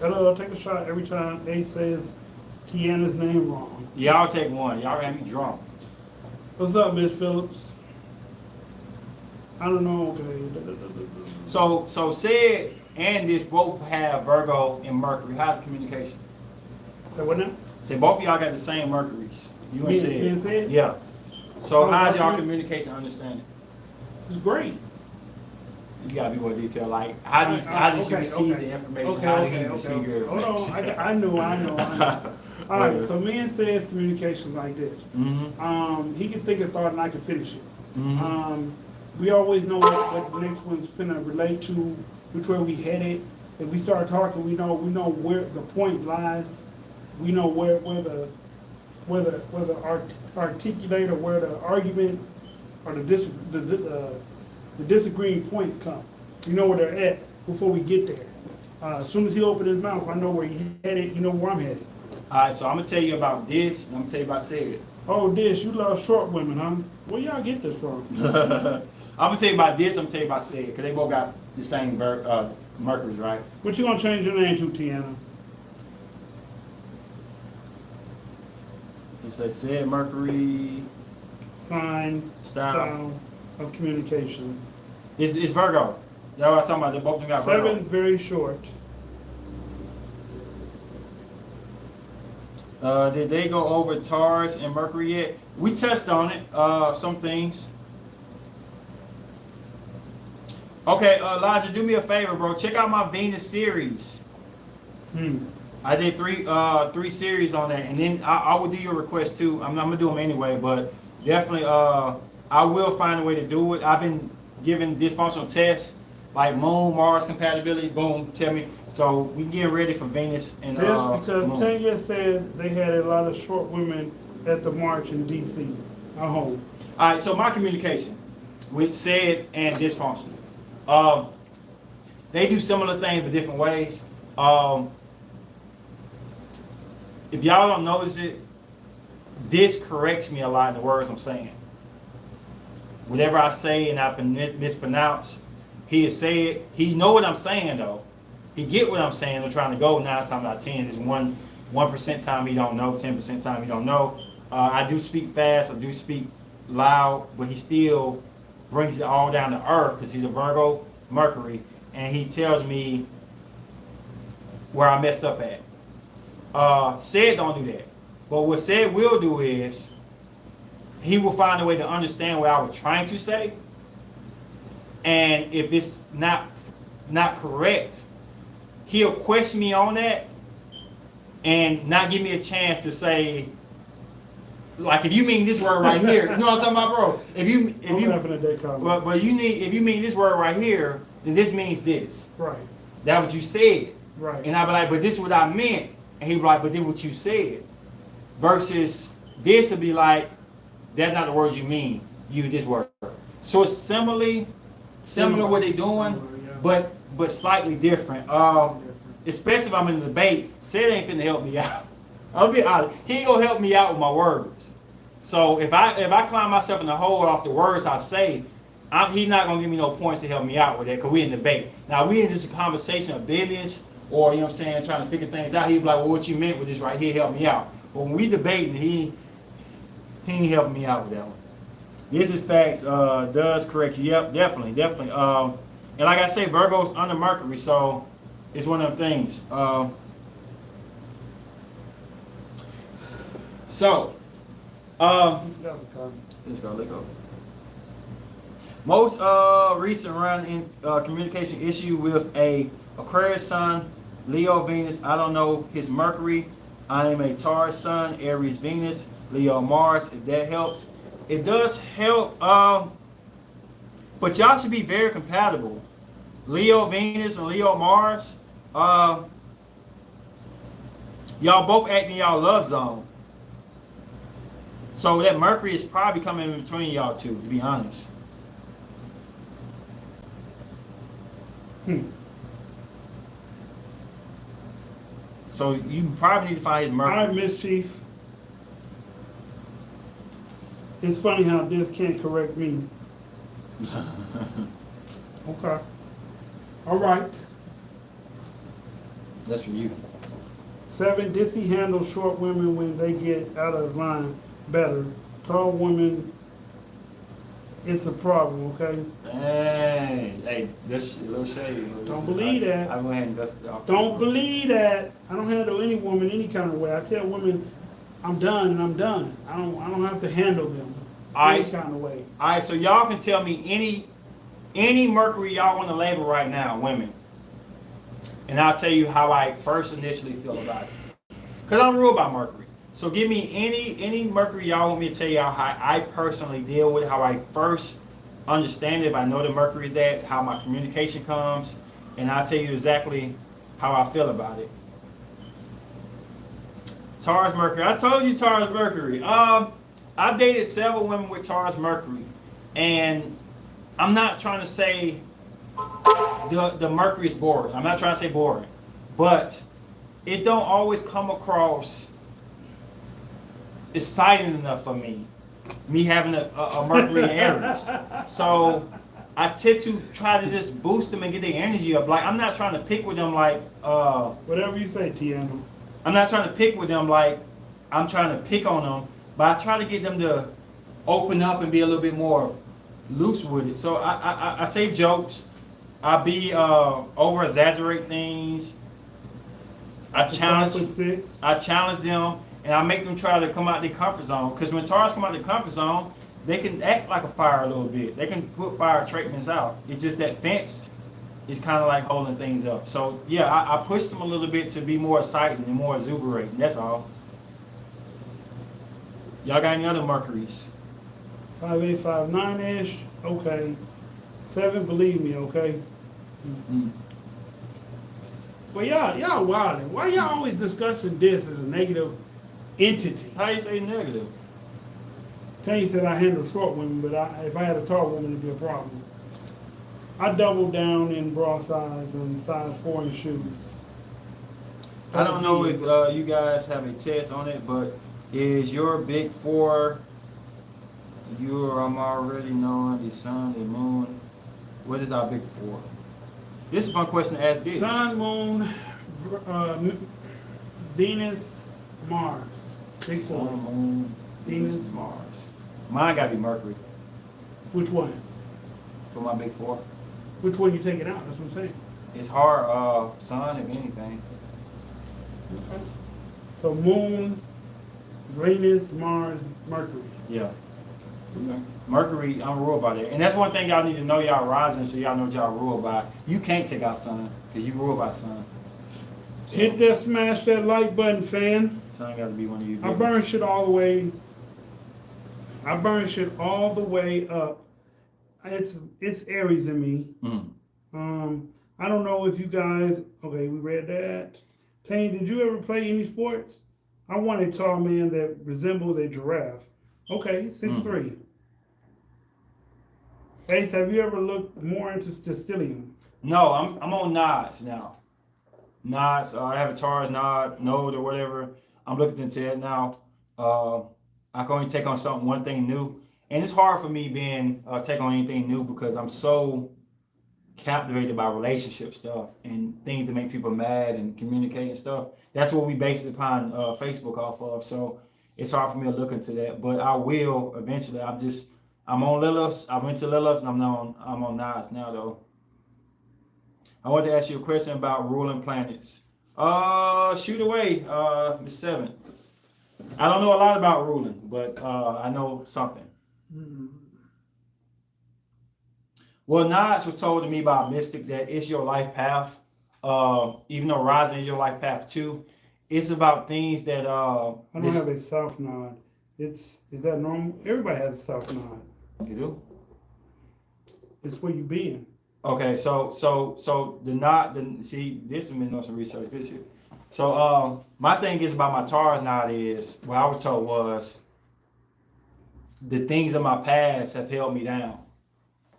Hello, take a shot every time A says Tiana's name wrong.
Y'all take one. Y'all got me drunk.
What's up, Miss Phillips? I don't know. Okay.
So Sid and this both have Virgo and Mercury. How's the communication?
Say what now?
Say both of y'all got the same Mercuries. You and Sid.
Me and Sid?
Yeah. So
Oh,
how's y'all
Mercury?
communication understanding?
It's great.
You gotta be more detailed. Like, how did you receive the information? How did you receive your
Hold
information?
on, I know. All right, so me and Sid's communication like this. He can think a thought and I can finish it. We always know what the next one's finna relate to, which way we headed. If we start talking, we know where the point lies. We know where the articulate or where the argument or the disagreeing points come. You know where they're at before we get there. As soon as he opened his mouth, I know where he's headed. You know where I'm headed.
All right, so I'm gonna tell you about this, and I'm gonna tell you about Sid.
Oh, this, you love short women, huh? Where y'all get this from?
I'm gonna tell you about this. I'm gonna tell you about Sid, because they both got the same Mercury, right?
What you gonna change your name to, Tiana?
It's like Sid, Mercury,
Sign,
style.
of communication.
It's Virgo. That's what I'm talking about. They both of them got Virgo.
7, very short.
Did they go over Taurus and Mercury yet? We touched on it, some things. Okay, Elijah, do me a favor, bro. Check out my Venus series. I did three series on that, and then I will do your request too. I'm gonna do them anyway, but definitely, I will find a way to do it. I've been given dysfunctional tests like Moon, Mars compatibility. Boom, tell me. So we getting ready for Venus and
This because
Moon.
Tanya said they had a lot of short women at the march in D.C. at home.
All right, so my communication with Sid and dysfunctional. They do similar things but different ways. If y'all don't notice it, this corrects me a lot in the words I'm saying. Whatever I say and I mispronounce, he'll say it. He know what I'm saying though. He get what I'm saying. I'm trying to go 9 times out of 10. It's 1% time he don't know, 10% time he don't know. I do speak fast. I do speak loud, but he still brings it all down to earth because he's a Virgo Mercury, and he tells me where I messed up at. Said don't do that, but what said will do is he will find a way to understand what I was trying to say, and if it's not correct, he'll question me on that and not give me a chance to say, like, if you mean this word right here, you know what I'm talking about, bro? If you mean this word right here, then this means this.
Right.
That's what you said.
Right.
And I'll be like, but this is what I meant. And he'll be like, but this is what you said. Versus this would be like, that's not the word you mean. You use this word. So it's similar what they're doing, but slightly different. Especially if I'm in a debate, Sid ain't finna help me out. I'll be honest. He ain't gonna help me out with my words. So if I climb myself in the hole off the words I say, he's not gonna give me no points to help me out with that because we in debate. Now we in just a conversation of business, or you know what I'm saying, trying to figure things out. He'd be like, well, what you meant with this right here, help me out. But when we debating, he ain't helping me out with that one. This is facts. Does correct you? Yep, definitely. And like I say, Virgo's under Mercury, so it's one of them things. Let's go. Most recent run in communication issue with a Aquarius Sun, Leo Venus. I don't know his Mercury. I am a Taurus Sun, Aries Venus, Leo Mars. If that helps, it does help. But y'all should be very compatible. Leo Venus and Leo Mars. Y'all both act in y'all love zone. So that Mercury is probably coming in between y'all two, to be honest. So you probably need to find his Mercury.
All right, Mischief. It's funny how this can't correct me. Okay. All right.
That's for you.
7, Dissy handles short women when they get out of line better. Tall women, it's a problem, okay?
Hey, that's a little shady.
Don't believe that.
I went ahead and dusted it off.
Don't believe that. I don't handle any woman any kind of way. I tell women, I'm done and I'm done. I don't have to handle them any kind of way.
All right, so y'all can tell me any Mercury y'all want to label right now, women. And I'll tell you how I first initially feel about it. Because I'm real about Mercury. So give me any Mercury y'all want me to tell y'all how I personally deal with it, how I first understand it, if I know the Mercury is that, how my communication comes, and I'll tell you exactly how I feel about it. Taurus Mercury. I told you Taurus Mercury. I've dated several women with Taurus Mercury, and I'm not trying to say the Mercury is boring. I'm not trying to say boring, but it don't always come across exciting enough for me having a Mercury in Aries. So I tend to try to just boost them and get their energy up. Like, I'm not trying to pick with them like
whatever you say, Tiano.
I'm not trying to pick with them like I'm trying to pick on them, but I try to get them to open up and be a little bit more loose with it. So I say jokes. I be over exaggerate things. I challenge them, and I make them try to come out their comfort zone. Because when Taurus come out their comfort zone, they can act like a fire a little bit. They can put fire treatments out. It's just that fence is kind of like holding things up. So yeah, I push them a little bit to be more exciting and more exuberating. That's all. Y'all got any other Mercuries?
5'8", 5'9" ish. Okay. 7, believe me, okay.
Mm-hmm.
But y'all wildin'. Why y'all always discussing this as a negative entity?
How you say negative?
Kenny said I handle short women, but if I had a tall woman, it'd be a problem. I doubled down in bra size and size 4 in shoes.
I don't know if you guys have a test on it, but Is your big four? I'm already knowing the sun, the moon. What is our big four? This is a fun question to ask. This
Sun, Moon, Venus, Mars. Big
sun,
four.
moon,
Venus.
Venus, Mars. Mine gotta be Mercury
Which one?
for my big four.
Which one you taking out? That's what I'm saying.
It's hard. Sun, if anything.
Okay. So Moon, Venus, Mars, Mercury.
Yeah. Okay. Mercury, I'm ruled by that. And that's one thing y'all need to know y'all rising so y'all know what y'all ruled by. You can't take out sun because you rule by sun. So,
Hit that, smash that like button, fan.
sun got to be one of you.
I burn shit all the way. I burn shit all the way up. It's Aries in me. I don't know if you guys. Okay, we read that. Tane, did you ever play any sports? I want a tall man that resembles a giraffe. Okay, 6'3". Ace, have you ever looked more into stellium?
No, I'm on nods now. Nods, I have a Taurus node or whatever. I'm looking into it now. I can only take on one thing new, and it's hard for me being take on anything new because I'm so captivated by relationship stuff and things to make people mad and communicate and stuff. That's what we base it upon Facebook off of. So it's hard for me to look into that, but I will eventually. I'm on Lilith's. I went to Lilith's, and I'm on Nas now though. I want to ask you a question about ruling planets. Shoot away, Miss Seven. I don't know a lot about ruling, but I know something. Well, Nas was told to me by a mystic that it's your life path. Even though rising is your life path too, it's about things that
I don't have a south nod. Is that normal? Everybody has a south nod.
You do?
It's where you been.
Okay, so the nod. See, this has been doing some research this year. So my thing is about my Taurus nod is what I was told was the things of my past have held me down,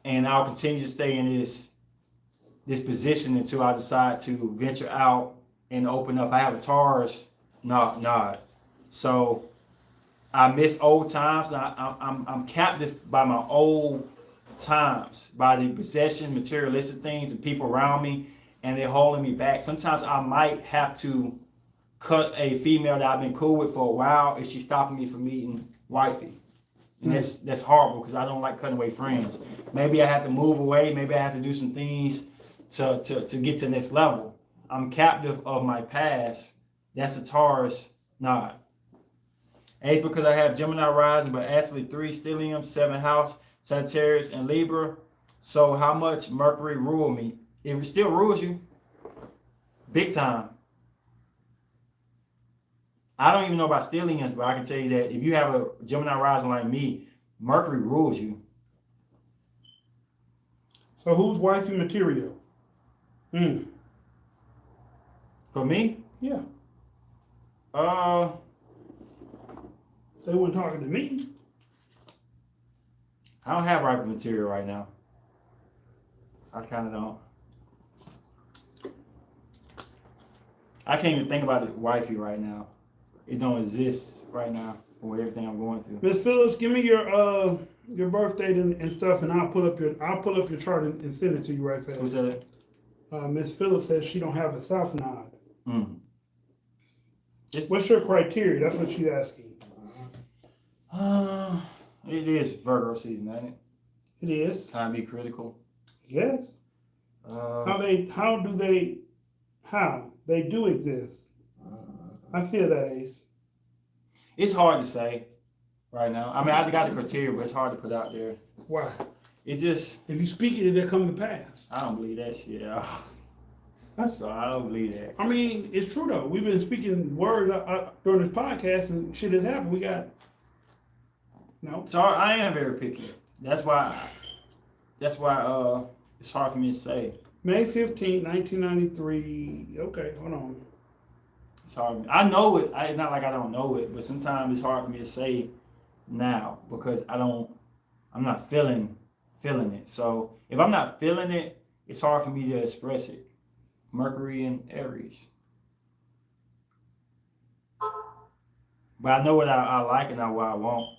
and I'll continue to stay in this position until I decide to venture out and open up. I have a Taurus nod, so I miss old times. I'm captive by my old times, by the possession, materialistic things, and people around me, and they're holding me back. Sometimes I might have to cut a female that I've been cool with for a while if she's stopping me from meeting wifey. And that's horrible because I don't like cutting away friends. Maybe I have to move away. Maybe I have to do some things to get to the next level. I'm captive of my past. That's a Taurus nod. 8 because I have Gemini rising, but actually 3 stellium, 7 house, Sagittarius, and Libra. So how much Mercury rule me? If it still rules you, big time. I don't even know about stelliums, but I can tell you that if you have a Gemini rising like me, Mercury rules you.
So who's wifey material?
For me?
Yeah. They weren't talking to me.
I don't have wifey material right now. I kind of don't. I can't even think about it, wifey right now. It don't exist right now with everything I'm going through.
Miss Phillips, give me your birth date and stuff, and I'll pull up your chart and send it to you right fast.
Who's that?
Miss Phillips says she don't have a south nod.
Just,
What's your criteria? That's what she's asking.
it is Virgo season, ain't it?
It is.
Time to be critical.
Yes. How they do exist. I feel that, Ace.
It's hard to say right now. I mean, I got the criteria, but it's hard to put out there.
Why?
It just...
If you speak it, it'll come to pass.
I don't believe that shit. I'm sorry, I don't believe that.
I mean, it's true though. We've been speaking words during this podcast, and shit has happened. We got no.
So I am very picky. That's why it's hard for me to say.
May 15th, 1993. Okay, hold on.
It's hard. I know it. It's not like I don't know it, but sometimes it's hard for me to say now because I'm not feeling it. So if I'm not feeling it, it's hard for me to express it. Mercury and Aries. But I know what I like and not what I want.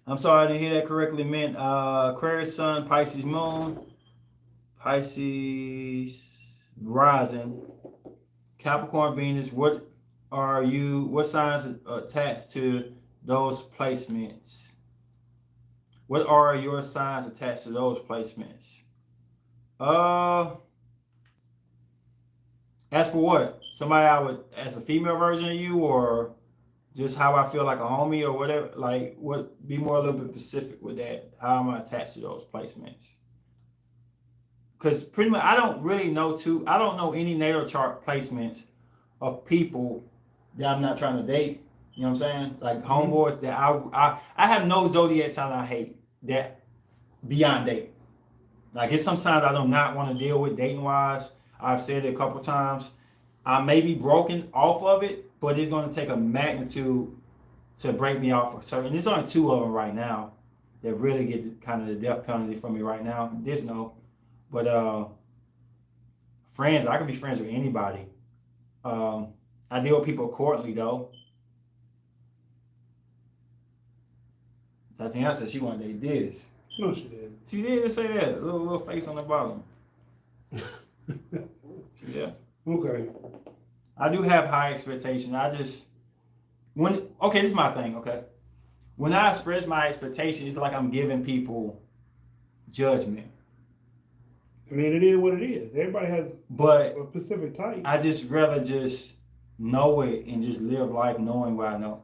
I'm sorry I didn't hear that correctly. Meant Aquarius Sun, Pisces Moon, Pisces Rising, Capricorn Venus. What are you? What signs are attached to those placements? What are your signs attached to those placements? Uh, as for what? Somebody I would, as a female version of you, or just how I feel like a homie, or whatever. Like, what? Be more a little bit specific with that. How am I attached to those placements? Because pretty much, I don't really know too. I don't know any natal chart placements of people that I'm not trying to date. You know what I'm saying? Like homeboys that I have no zodiac sign I hate that beyond date. Like it's some signs I do not want to deal with dating wise. I've said it a couple times. I may be broken off of it, but it's going to take a magnitude to break me off of certain. There's only two of them right now that really get kind of the death penalty for me right now. There's no, but friends, I can be friends with anybody. I deal with people accordingly though. Tatiana said she wanted to date this.
No, she did.
She did just say that. Little face on the bottom. Yeah.
Okay.
I do have high expectations. I just this is my thing, okay? When I express my expectations, it's like I'm giving people judgment.
I mean, it is what it is. Everybody has
But
a specific type.
I just rather just know it and just live life knowing what I know.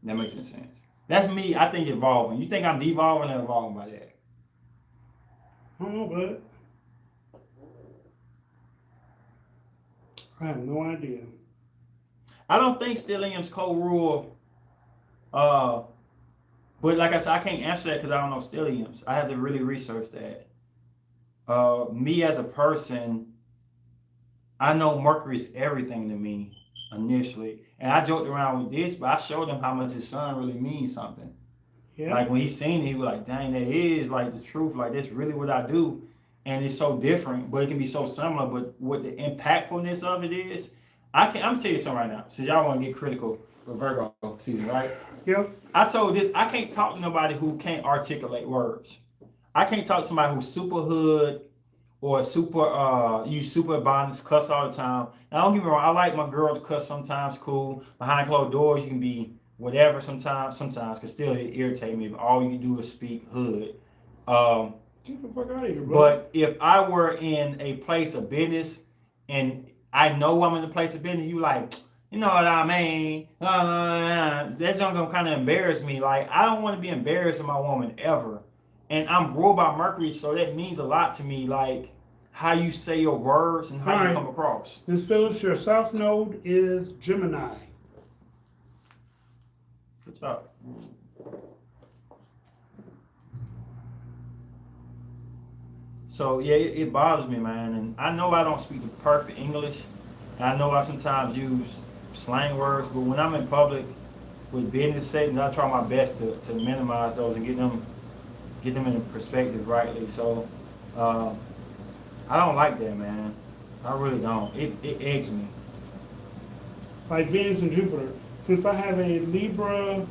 That makes any sense. That's me, I think, evolving. You think I'm devolving or evolving by that?
I don't know, bud. I have no idea.
I don't think stellium's co-rule. But like I said, I can't answer that because I don't know stelliums. I have to really research that. Me as a person, I know Mercury is everything to me initially. And I joked around with this, but I showed him how much his sun really means something.
Yeah.
Like when he seen it, he was like, dang, that is like the truth. Like that's really what I do. And it's so different, but it can be so similar. But what the impactfulness of it is, I'm gonna tell you something right now. Since y'all want to get critical for Virgo season, right?
Yeah.
I told this, I can't talk to nobody who can't articulate words. I can't talk to somebody who's super hood or super use super abundance, cuss all the time. Now don't get me wrong, I like my girl to cuss sometimes, cool. Behind closed doors, you can be whatever sometimes, because still it irritates me if all you do is speak hood.
Get the fuck out of here, bro.
But if I were in a place of business and I know I'm in a place of business, you like, you know what I mean? That's gonna kind of embarrass me. Like I don't want to be embarrassed of my woman ever. And I'm ruled by Mercury, so that means a lot to me. Like how you say your words and how you come across.
Ms. Phillips, your South Node is Gemini.
Good job. So yeah, it bothers me, man. And I know I don't speak the perfect English. And I know I sometimes use slang words, but when I'm in public with business settings, I try my best to minimize those and get them in perspective rightly. So I don't like that, man. I really don't. It eggs me.
Like Venus and Jupiter. Since I have a Libra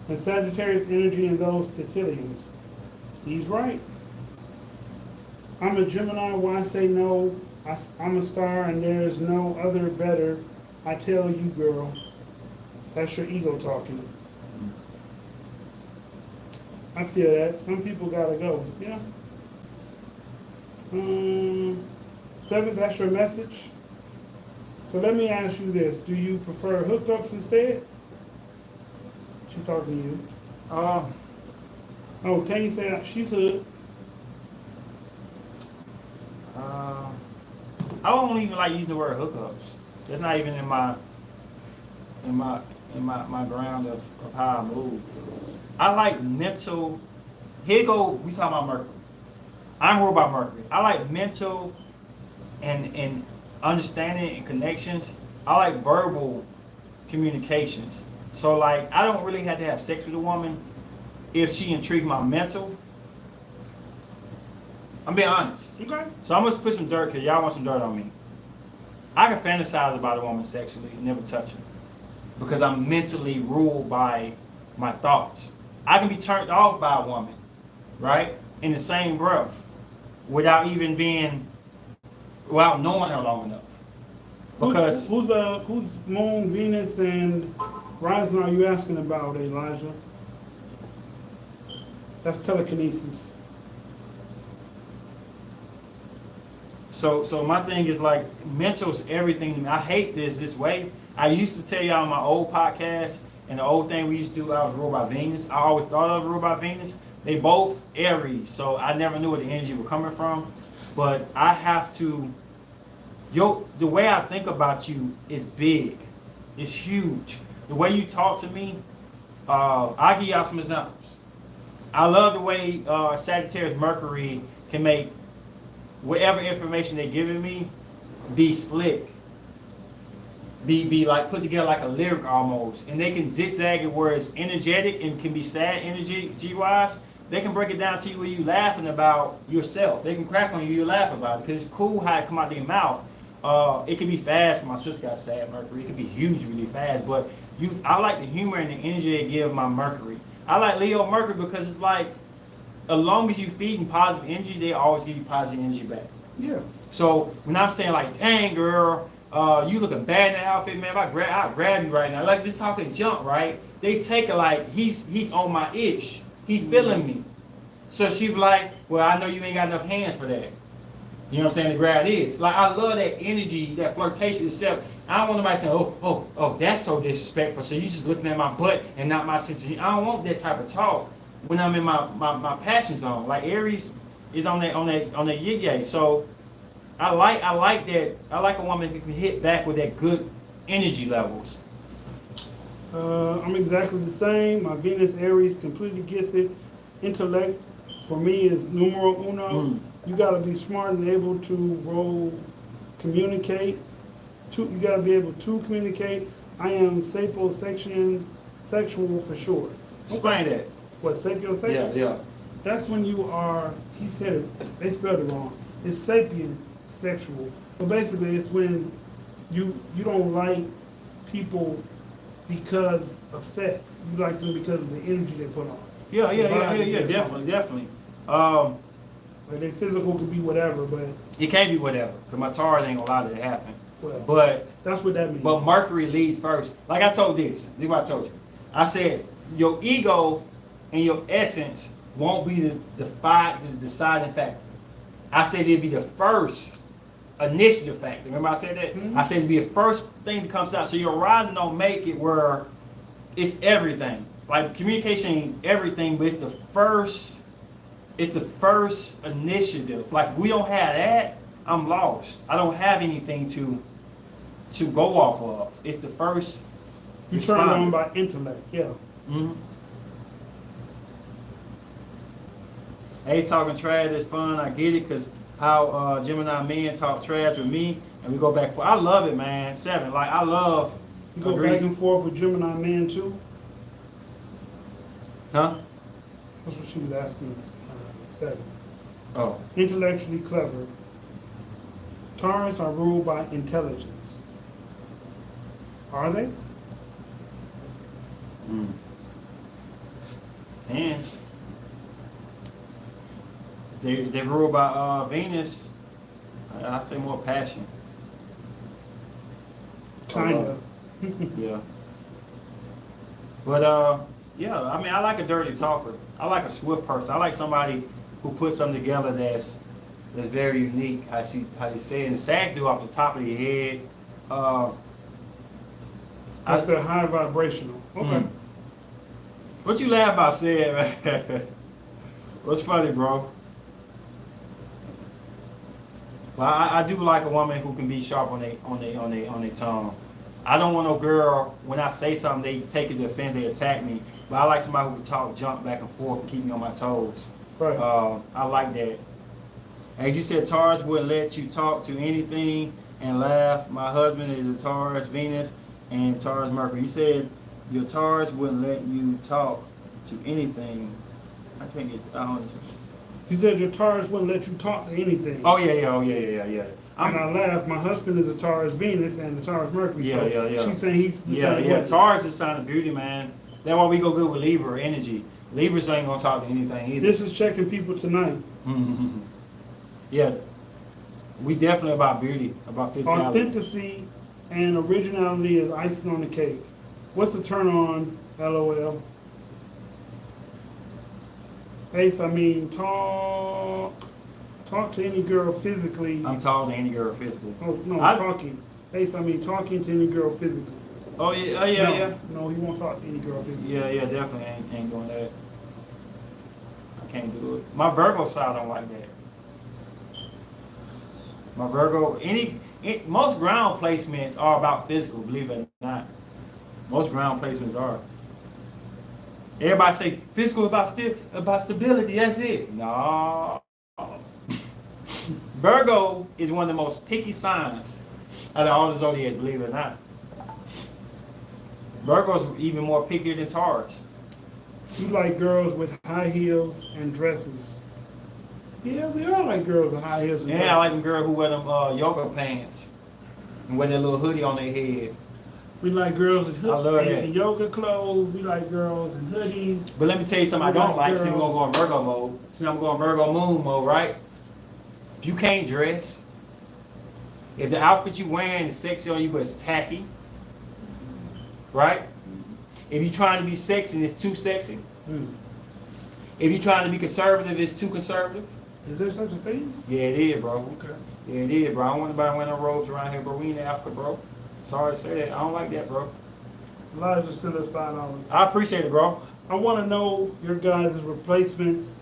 and Sagittarius energy in those stelliums, he's right. I'm a Gemini, why say no? I'm a star and there is no other better. I tell you, girl. That's your ego talking. I feel that. Some people gotta go. Yeah. 7, that's your message. So let me ask you this. Do you prefer hookups instead? She talking to you. Oh, Tanya said she's hood.
I don't even like using the word hookups. That's not even in my ground of how I move. I like mental. Here go. We talking about Mercury. I'm worried about Mercury. I like mental and understanding and connections. I like verbal communications. So like I don't really have to have sex with a woman if she intrigues my mental. I'm being honest.
Okay.
So I'm gonna put some dirt because y'all want some dirt on me. I can fantasize about a woman sexually and never touch her because I'm mentally ruled by my thoughts. I can be turned off by a woman, right? In the same breath, without even without knowing her long enough. Because
who's Moon, Venus, and Rising are you asking about, Elijah? That's telekinesis.
so my thing is like mental's everything to me. I hate this way. I used to tell y'all on my old podcast and the old thing we used to do, I was ruled by Venus. I always thought I was ruled by Venus. They both Aries, so I never knew where the energy was coming from. But I have to, the way I think about you is big. It's huge. The way you talk to me, I'll give y'all some examples. I love the way Sagittarius Mercury can make whatever information they're giving me be slick. Be like put together like a lyric almost. And they can zigzag it where it's energetic and can be sad energy G-wise. They can break it down to you where you laughing about yourself. They can crack on you, you laugh about it. Because it's cool how it come out their mouth. It can be fast. My sister got sad Mercury. It can be huge really fast. But I like the humor and the energy they give my Mercury. I like Leo Mercury because it's like, as long as you feeding positive energy, they always give you positive energy back.
Yeah.
So when I'm saying like, dang girl, you looking bad in that outfit, man. If I'll grab you right now. Like this talking junk, right? They take it like he's on my ish. He feeling me. So she be like, well, I know you ain't got enough hands for that. You know what I'm saying? The grab is. Like I love that energy, that flirtation itself. I don't want nobody saying, oh, that's so disrespectful. So you just looking at my butt and not my situation. I don't want that type of talk when I'm in my passion zone. Like Aries is on that yin-yang. So I like that. I like a woman who can hit back with that good energy levels.
I'm exactly the same. My Venus Aries completely gets it. Intellect for me is numero uno. You got to be smart and able to communicate. You got to be able to communicate. I am sapiosexual for sure.
Explain that.
What, sapiosexual?
Yeah.
That's when you are, he said it, they spelled it wrong. It's sapien sexual. But basically it's when you don't like people because of sex. You like them because of the energy they put on.
Yeah, definitely.
Like their physical could be whatever, but
It can't be whatever, because my Taurus ain't gonna allow that to happen.
well,
But
that's what that means.
But Mercury leads first. Like I told this is what I told you. I said your ego and your essence won't be the deciding factor. I said it'd be the first initiative factor. Remember I said that?
Mm-hmm.
I said it'd be the first thing that comes out. So your horizon don't make it where it's everything. Like communication ain't everything, but it's the first initiative. Like we don't have that, I'm lost. I don't have anything to go off of. It's the first.
You turn on by intellect, yeah.
Mm-hmm. Hey, talking trash is fun. I get it, because how Gemini men talk trash with me, and we go back and forth. I love it, man. 7. Like, I love.
You go back and forth with Gemini man too?
Huh?
That's what she was asking. 7.
Oh.
Intellectually clever. Taurus are ruled by intelligence. Are they?
Hands. They're ruled by Venus. I say more passion.
Kinda.
Yeah. But yeah, I mean, I like a dirty talker. I like a swift person. I like somebody who puts something together that's very unique. I see how they say it. And SAG do off the top of your head.
Like they're high vibrational. Okay.
What you laugh about, said, man? What's funny, bro? Well, I do like a woman who can be sharp on their tongue. I don't want no girl, when I say something, they take it to offend, they attack me. But I like somebody who can talk, jump back and forth, and keep me on my toes.
Right.
I like that. As you said, Taurus wouldn't let you talk to anything and laugh. My husband is a Taurus, Venus, and Taurus, Mercury. You said your Taurus wouldn't let you talk to anything. I can't get. I don't understand.
He said your Taurus wouldn't let you talk to anything.
Oh yeah.
And I laughed. My husband is a Taurus Venus and a Taurus Mercury.
Yeah.
She's saying he's the
Yeah.
same way.
Taurus is a sign of beauty, man. That's why we go good with Libra energy. Libras ain't gonna talk to anything either.
This is checking people tonight.
Yeah, we definitely about beauty, about physicality.
Authenticity and originality is icing on the cake. What's the turn on? LOL. Ace, I mean, talk to any girl physically.
I'm taller than any girl physically.
Oh, no, talking. Ace, I mean, talking to any girl physically.
Oh yeah.
No, he won't talk to any girl physically.
Yeah, definitely ain't doing that. I can't do it. My Virgo side don't like that. My Virgo, most ground placements are about physical, believe it or not. Most ground placements are. Everybody say physical about stability, that's it. No. Virgo is one of the most picky signs out of all the zodiacs, believe it or not. Virgo's even more pickier than Taurus.
You like girls with high heels and dresses. Yeah, we all like girls with high heels and dresses.
Yeah, I like them girls who wear them yoga pants and wear that little hoodie on their head.
We like girls in yoga clothes. We like girls in hoodies.
But let me tell you something I don't like. See, we're going to go in Virgo mode. See, I'm going Virgo moon mode, right? If you can't dress, if the outfit you wearing is sexy on you but it's tacky, right? If you're trying to be sexy and it's too sexy. If you're trying to be conservative, it's too conservative.
Is there such a thing?
Yeah, it is, bro.
Okay.
Yeah, it is, bro. I don't want anybody wearing no robes around here, bro. We in Africa, bro. Sorry to say that. I don't like that, bro.
Elijah sent us $5.
I appreciate it, bro.
I want to know your guys' replacements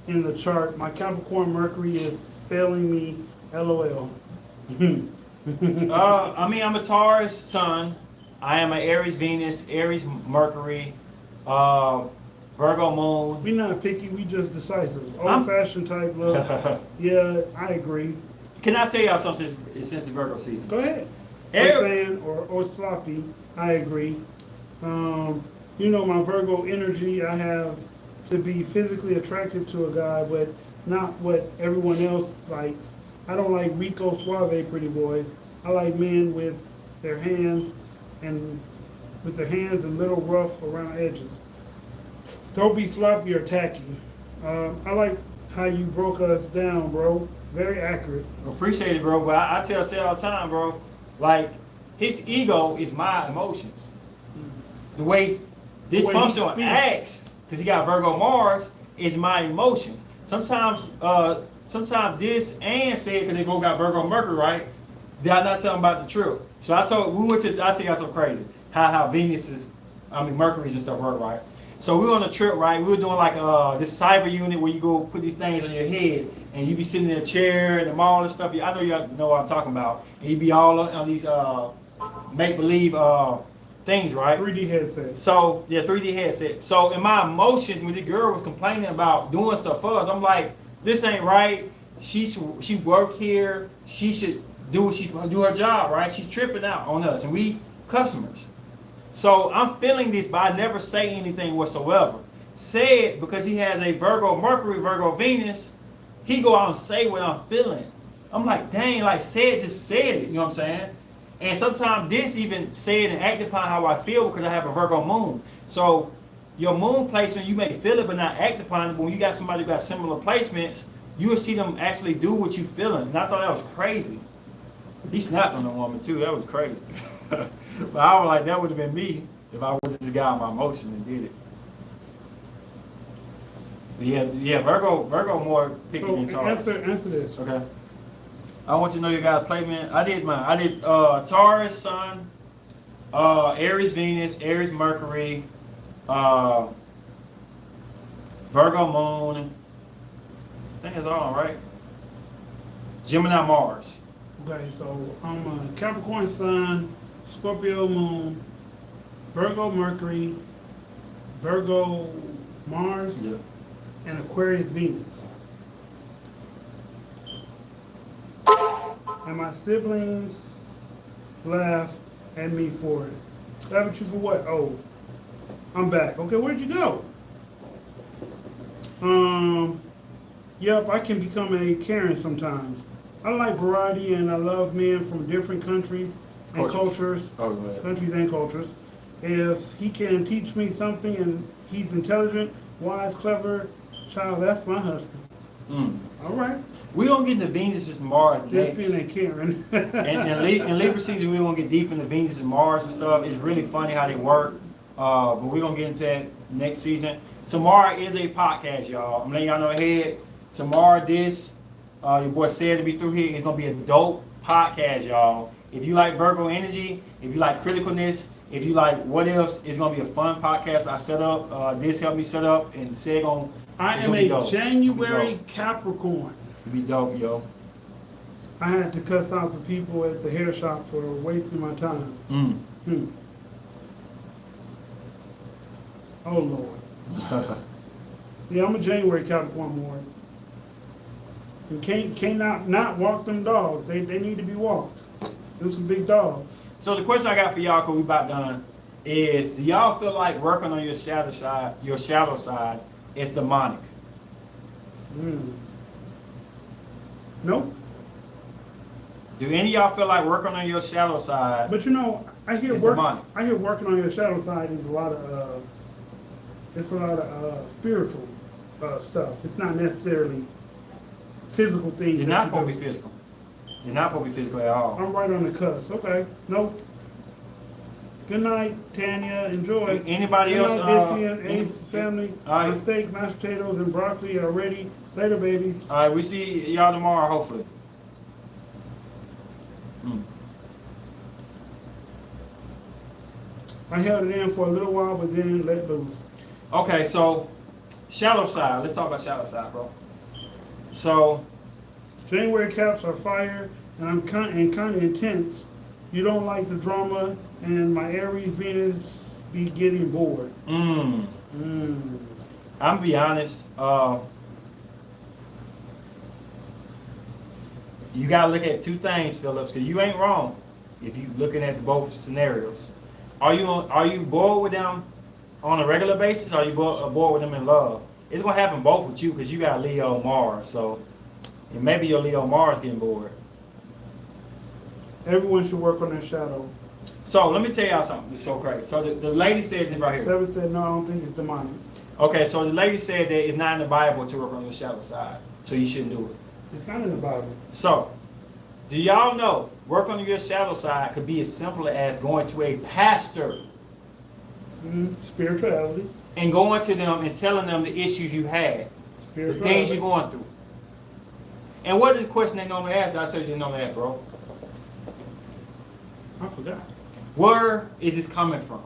in the chart. My Capricorn Mercury is failing me. LOL.
I mean, I'm a Taurus sun. I am an Aries Venus, Aries Mercury, Virgo moon.
We're not picky. We just decisive. Old-fashioned type love. Yeah, I agree.
Can I tell y'all something since it's Virgo season?
Go ahead. Saying or sloppy. I agree. You know, my Virgo energy, I have to be physically attracted to a guy, but not what everyone else likes. I don't like Rico Suave pretty boys. I like men with their hands and little rough around edges. Don't be sloppy or tacky. I like how you broke us down, bro. Very accurate.
Appreciate it, bro. But I tell Seth all the time, bro. Like, his ego is my emotions. The way dysfunctional acts, because he got Virgo Mars, is my emotions. Sometimes this and said, because they both got Virgo Mercury, right? They're not telling about the truth. So I'll tell you something crazy. How Mercury's and stuff work, right? So we were on a trip, right? We were doing like this cyber unit where you go put these things on your head and you be sitting in a chair in the mall and stuff. I know you know what I'm talking about. And you be all on these make-believe things, right?
3D headset.
So, yeah, 3D headset. So in my emotions, when the girl was complaining about doing stuff for us, I'm like, this ain't right. She work here. She should do her job, right? She's tripping out on us, and we customers. So I'm feeling this, but I never say anything whatsoever. Said because he has a Virgo Mercury, Virgo Venus, he go out and say what I'm feeling. I'm like, dang, like just said it, you know what I'm saying? And sometimes this even said and act upon how I feel because I have a Virgo moon. So your moon placement, you may feel it but not act upon it. But when you got somebody who got similar placements, you will see them actually do what you feeling. And I thought that was crazy. He snapped on the woman too. That was crazy. But I was like, that would have been me if I would have just got my emotion and did it. But yeah, Virgo more picky than Taurus.
Answer this.
Okay. I want you to know you got a placement. I did mine. I did Taurus Sun, Aries Venus, Aries Mercury, Virgo Moon. I think it's all right. Gemini Mars.
Okay, so I'm a Capricorn Sun, Scorpio Moon, Virgo Mercury, Virgo Mars,
Yeah.
and Aquarius Venus. And my siblings laugh at me for it. Laugh at you for what? Oh, I'm back. Okay, where'd you go? Yep, I can become a Karen sometimes. I like variety and I love men from different countries and cultures.
Oh, go ahead.
Countries and cultures. If he can teach me something and he's intelligent, wise, clever, child, that's my husband.
Mm.
All right.
We're going to get into Venus and Mars
Just
next.
being a Karen.
In Libra season, we're going to get deep into Venus and Mars and stuff. It's really funny how they work. But we're going to get into that next season. Tomorrow is a podcast, y'all. I'm letting y'all know ahead. Tomorrow, your boy said to be through here. It's going to be a dope podcast, y'all. If you like Virgo energy, if you like criticalness, if you like what else, it's going to be a fun podcast I set up. This helped me set up, and said
I am a January Capricorn.
Be dope, yo.
I had to cuss out the people at the hair shop for wasting my time. Oh, Lord. Yeah, I'm a January Capricorn, more. You can't not walk them dogs. They need to be walked. Them some big dogs.
So the question I got for y'all, cause we about done, is do y'all feel like working on your shadow side is demonic?
Nope.
Do any of y'all feel like working on your shadow side?
But you know, I hear
It's
work.
demonic.
I hear working on your shadow side is a lot of spiritual stuff. It's not necessarily physical things.
You're not supposed to be physical. You're not supposed to be physical at all.
I'm right on the cusp. Okay. Nope. Good night, Tanya. Enjoy.
Anybody
Good
else?
night, Dissy and Ace family.
All right.
My steak, mashed potatoes, and broccoli are ready. Later, babies.
All right, we see y'all tomorrow, hopefully.
I held it in for a little while, but then let loose.
Okay, so shadow side. Let's talk about shadow side, bro. So
January caps are fire, and I'm kind of intense. You don't like the drama, and my Aries Venus be getting bored.
I'm gonna be honest. You gotta look at two things, Phillips, because you ain't wrong if you looking at both scenarios. Are you bored with them on a regular basis, or are you bored with them in love? It's gonna happen both with you because you got Leo Mars, so and maybe your Leo Mars getting bored.
Everyone should work on their shadow.
So let me tell y'all something. It's so crazy. So the lady said this right here.
Seven said, no, I don't think it's demonic.
Okay, so the lady said that it's not in the Bible to work on your shadow side, so you shouldn't do it.
It's not in the Bible.
So, do y'all know work on your shadow side could be as simple as going to a pastor
Spirituality.
and going to them and telling them the issues you had, the things you're going through. And what is the question they normally ask? I tell you they normally ask, bro.
I forgot.
Where is this coming from?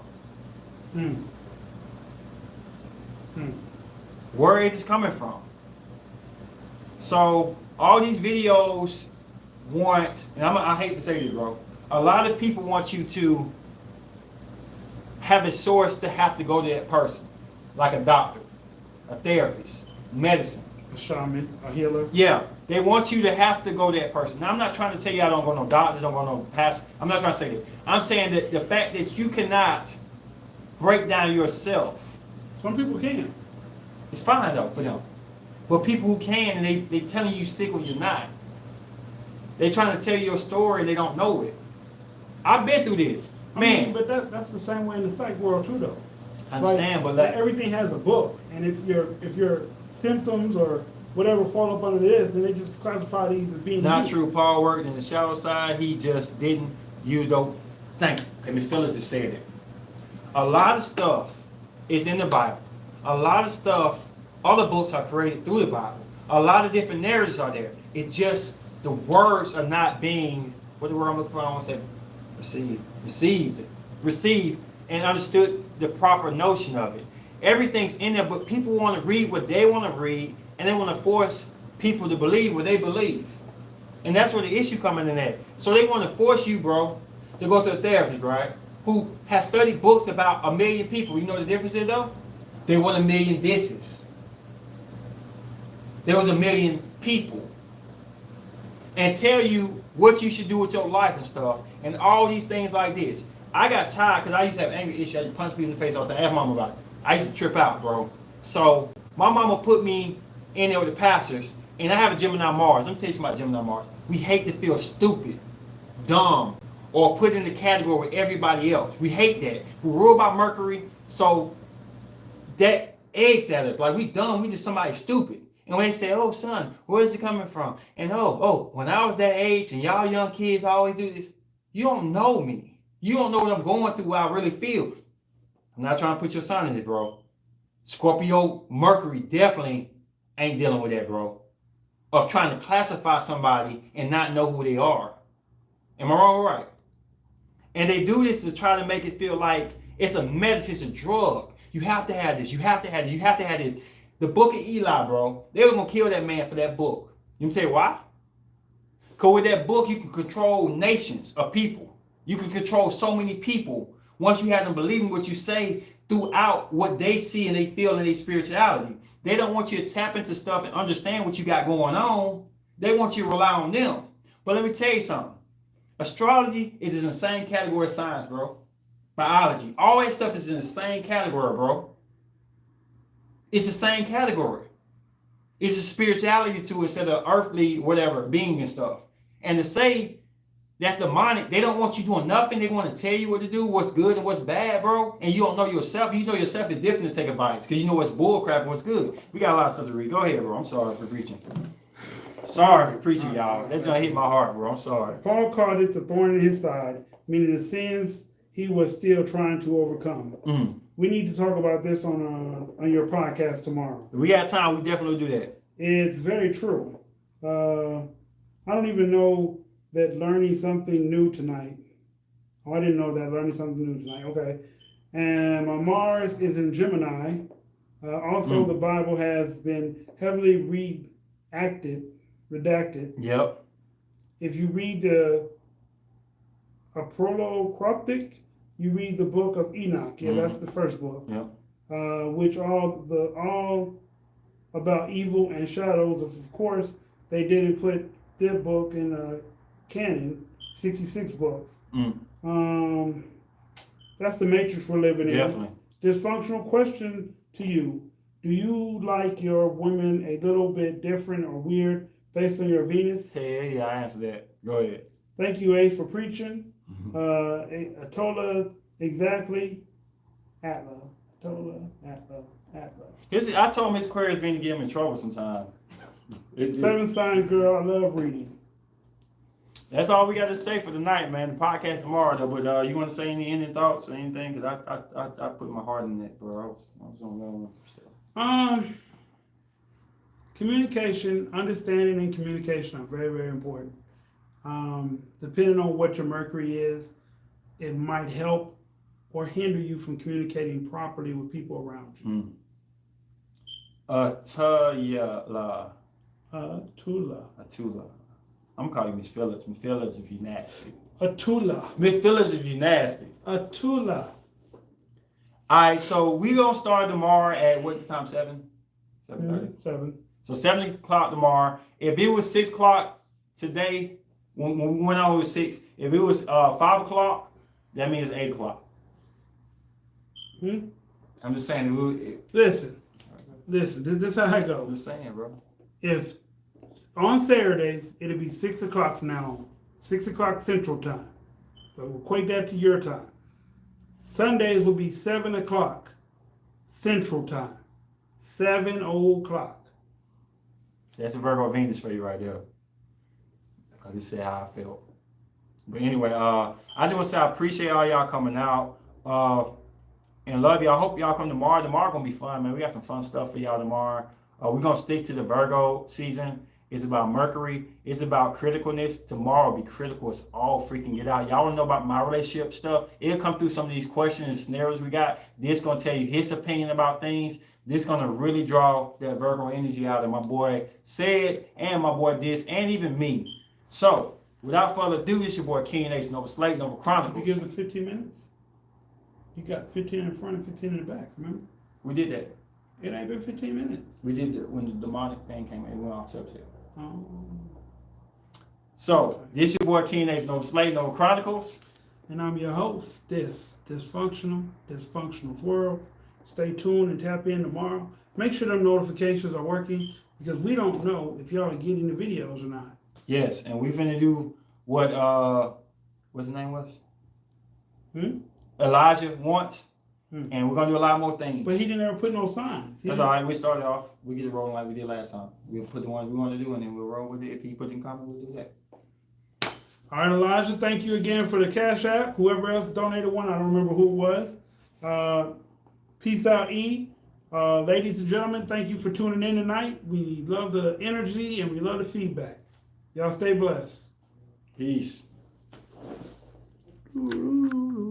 Where is this coming from? So all these videos want, and I hate to say this, bro, a lot of people want you to have a source to have to go to that person, like a doctor, a therapist, medicine.
A shaman, a healer.
Yeah, they want you to have to go to that person. Now, I'm not trying to tell you I don't go to no doctors, don't go to no pastor. I'm not trying to say that. I'm saying that the fact that you cannot break down yourself.
Some people can.
It's fine though for them. But people who can, and they telling you sick when you're not. They trying to tell you your story and they don't know it. I've been through this.
I
Man.
mean, but that's the same way in the psych world too, though.
I understand, but
like everything has a book, and if your symptoms or whatever fall up under this, then they just classify these as being
not
you.
true. Paul worked in the shadow side. He just didn't use those. Thank you. Okay, Ms. Phillips just said it. A lot of stuff is in the Bible. A lot of stuff, other books are created through the Bible. A lot of different narratives are there. It's just the words are not being, what the word I'm looking for, I want to say, received, and understood the proper notion of it. Everything's in there, but people want to read what they want to read, and they want to force people to believe what they believe. And that's where the issue coming in at. So they want to force you, bro, to go to a therapist, right? Who has studied books about 1 million people. You know what the difference is, though? They want 1 million disses. There was 1 million people. And tell you what you should do with your life and stuff. And all these things like this. I got tired because I used to have anger issues. I used to punch people in the face all the time. Ask mama about it. I used to trip out, bro. So my mama put me in there with the pastors. and I have a Gemini Mars. Let me tell you something about Gemini Mars. We hate to feel stupid, dumb, or put in the category with everybody else. We hate that. We rule about Mercury, so that eggs at us. Like, we dumb, we just somebody stupid. And when they say, oh, son, where is it coming from? And when I was that age and y'all young kids always do this, you don't know me. You don't know what I'm going through, what I really feel. I'm not trying to put your son in it, bro. Scorpio Mercury definitely ain't dealing with that, bro. Of trying to classify somebody and not know who they are. Am I wrong or right? And they do this to try to make it feel like it's a medicine, it's a drug. You have to have this, you have to have this, you have to have this. The book of Eli, bro, they were going to kill that man for that book. You can tell you why? Because with that book, you can control nations of people. You can control so many people once you have them believing what you say throughout what they see and they feel in their spirituality. They don't want you to tap into stuff and understand what you got going on. They want you to rely on them. But let me tell you something. Astrology is in the same category as science, bro. Biology. All that stuff is in the same category, bro. It's the same category. It's a spirituality to it instead of earthly, whatever, being and stuff. And to say that demonic, they don't want you doing nothing. They want to tell you what to do, what's good and what's bad, bro. And you don't know yourself. You know yourself is different to take advice because you know what's bull crap and what's good. We got a lot of stuff to read. Go ahead, bro. I'm sorry for preaching. Sorry for preaching, y'all. That just hit my heart, bro. I'm sorry.
Paul called it the thorn in his side, meaning the sins he was still trying to overcome. We need to talk about this on your podcast tomorrow.
If we got time, we definitely do that.
It's very true. I don't even know that learning something new tonight. Oh, I didn't know that learning something new tonight. Okay. And my Mars is in Gemini. Also, the Bible has been heavily redacted.
Yep.
If you read the Aprolocroptic, you read the book of Enoch. Yeah, that's the first book.
Yep.
Which all about evil and shadows. Of course, they didn't put their book in a canon, 66 books. That's the matrix we're living in.
Definitely.
Dysfunctional question to you. Do you like your women a little bit different or weird based on your Venus?
Yeah, I answered that. Go ahead.
Thank you, Ace, for preaching. Atola, exactly. Atla.
I told Miss Aquarius being to get him in trouble sometimes.
Seven sign girl, I love reading.
That's all we got to say for tonight, man. The podcast tomorrow, though. But you want to say any ending thoughts or anything? Because I put my heart in it, bro. I was on that one.
Communication, understanding, and communication are very, very important. Depending on what your Mercury is, it might help or hinder you from communicating properly with people around you.
Atula. I'm gonna call you Miss Phillips. Miss Phillips if you nasty.
Atula.
Miss Phillips if you nasty.
Atula.
Alright, so we gonna start tomorrow at what time? 7? 7:30?
7.
So 7 o'clock tomorrow. If it was 6 o'clock today, when we went on with 6, if it was 5 o'clock, that means 8 o'clock. I'm just saying.
Listen, this is how I go.
I'm just saying, bro.
If on Saturdays, it'll be 6 o'clock from now on. 6 o'clock Central Time. So equate that to your time. Sundays will be 7 o'clock Central Time. 7 o'clock.
That's a Virgo Venus for you right there. I just said how I felt. But anyway, I just want to say I appreciate all y'all coming out. And love y'all. I hope y'all come tomorrow. Tomorrow gonna be fun, man. We got some fun stuff for y'all tomorrow. We're gonna stick to the Virgo season. It's about Mercury. It's about criticalness. Tomorrow will be critical. It's all freaking get out. Y'all wanna know about my relationship stuff? It'll come through some of these questions and scenarios we got. This gonna tell you his opinion about things. This gonna really draw that Virgo energy out that my boy said and my boy this and even me. So without further ado, it's your boy King Ace, Nova Slate, Nova Chronicles.
You give it 15 minutes? You got 15 in front and 15 in the back, remember?
We did that.
It ain't been 15 minutes.
We did it when the demonic thing came in. It went off subject.
Oh.
So, this your boy King Ace, Nova Slate, Nova Chronicles.
And I'm your host, this Dysfunctional World. Stay tuned and tap in tomorrow. Make sure them notifications are working. because we don't know if y'all are getting the videos or not.
Yes, and we finna do what what's his name was? Elijah wants, and we're gonna do a lot more things.
But he didn't ever put no signs.
That's all right. We started off. We get it rolling like we did last time. We'll put the ones we want to do, and then we'll roll with it. If he put in comment, we'll do that.
All right, Elijah, thank you again for the Cash App. Whoever else donated one, I don't remember who it was. Peace out, E. Ladies and gentlemen, thank you for tuning in tonight. We love the energy and we love the feedback. Y'all stay blessed.
Peace.
Ooh.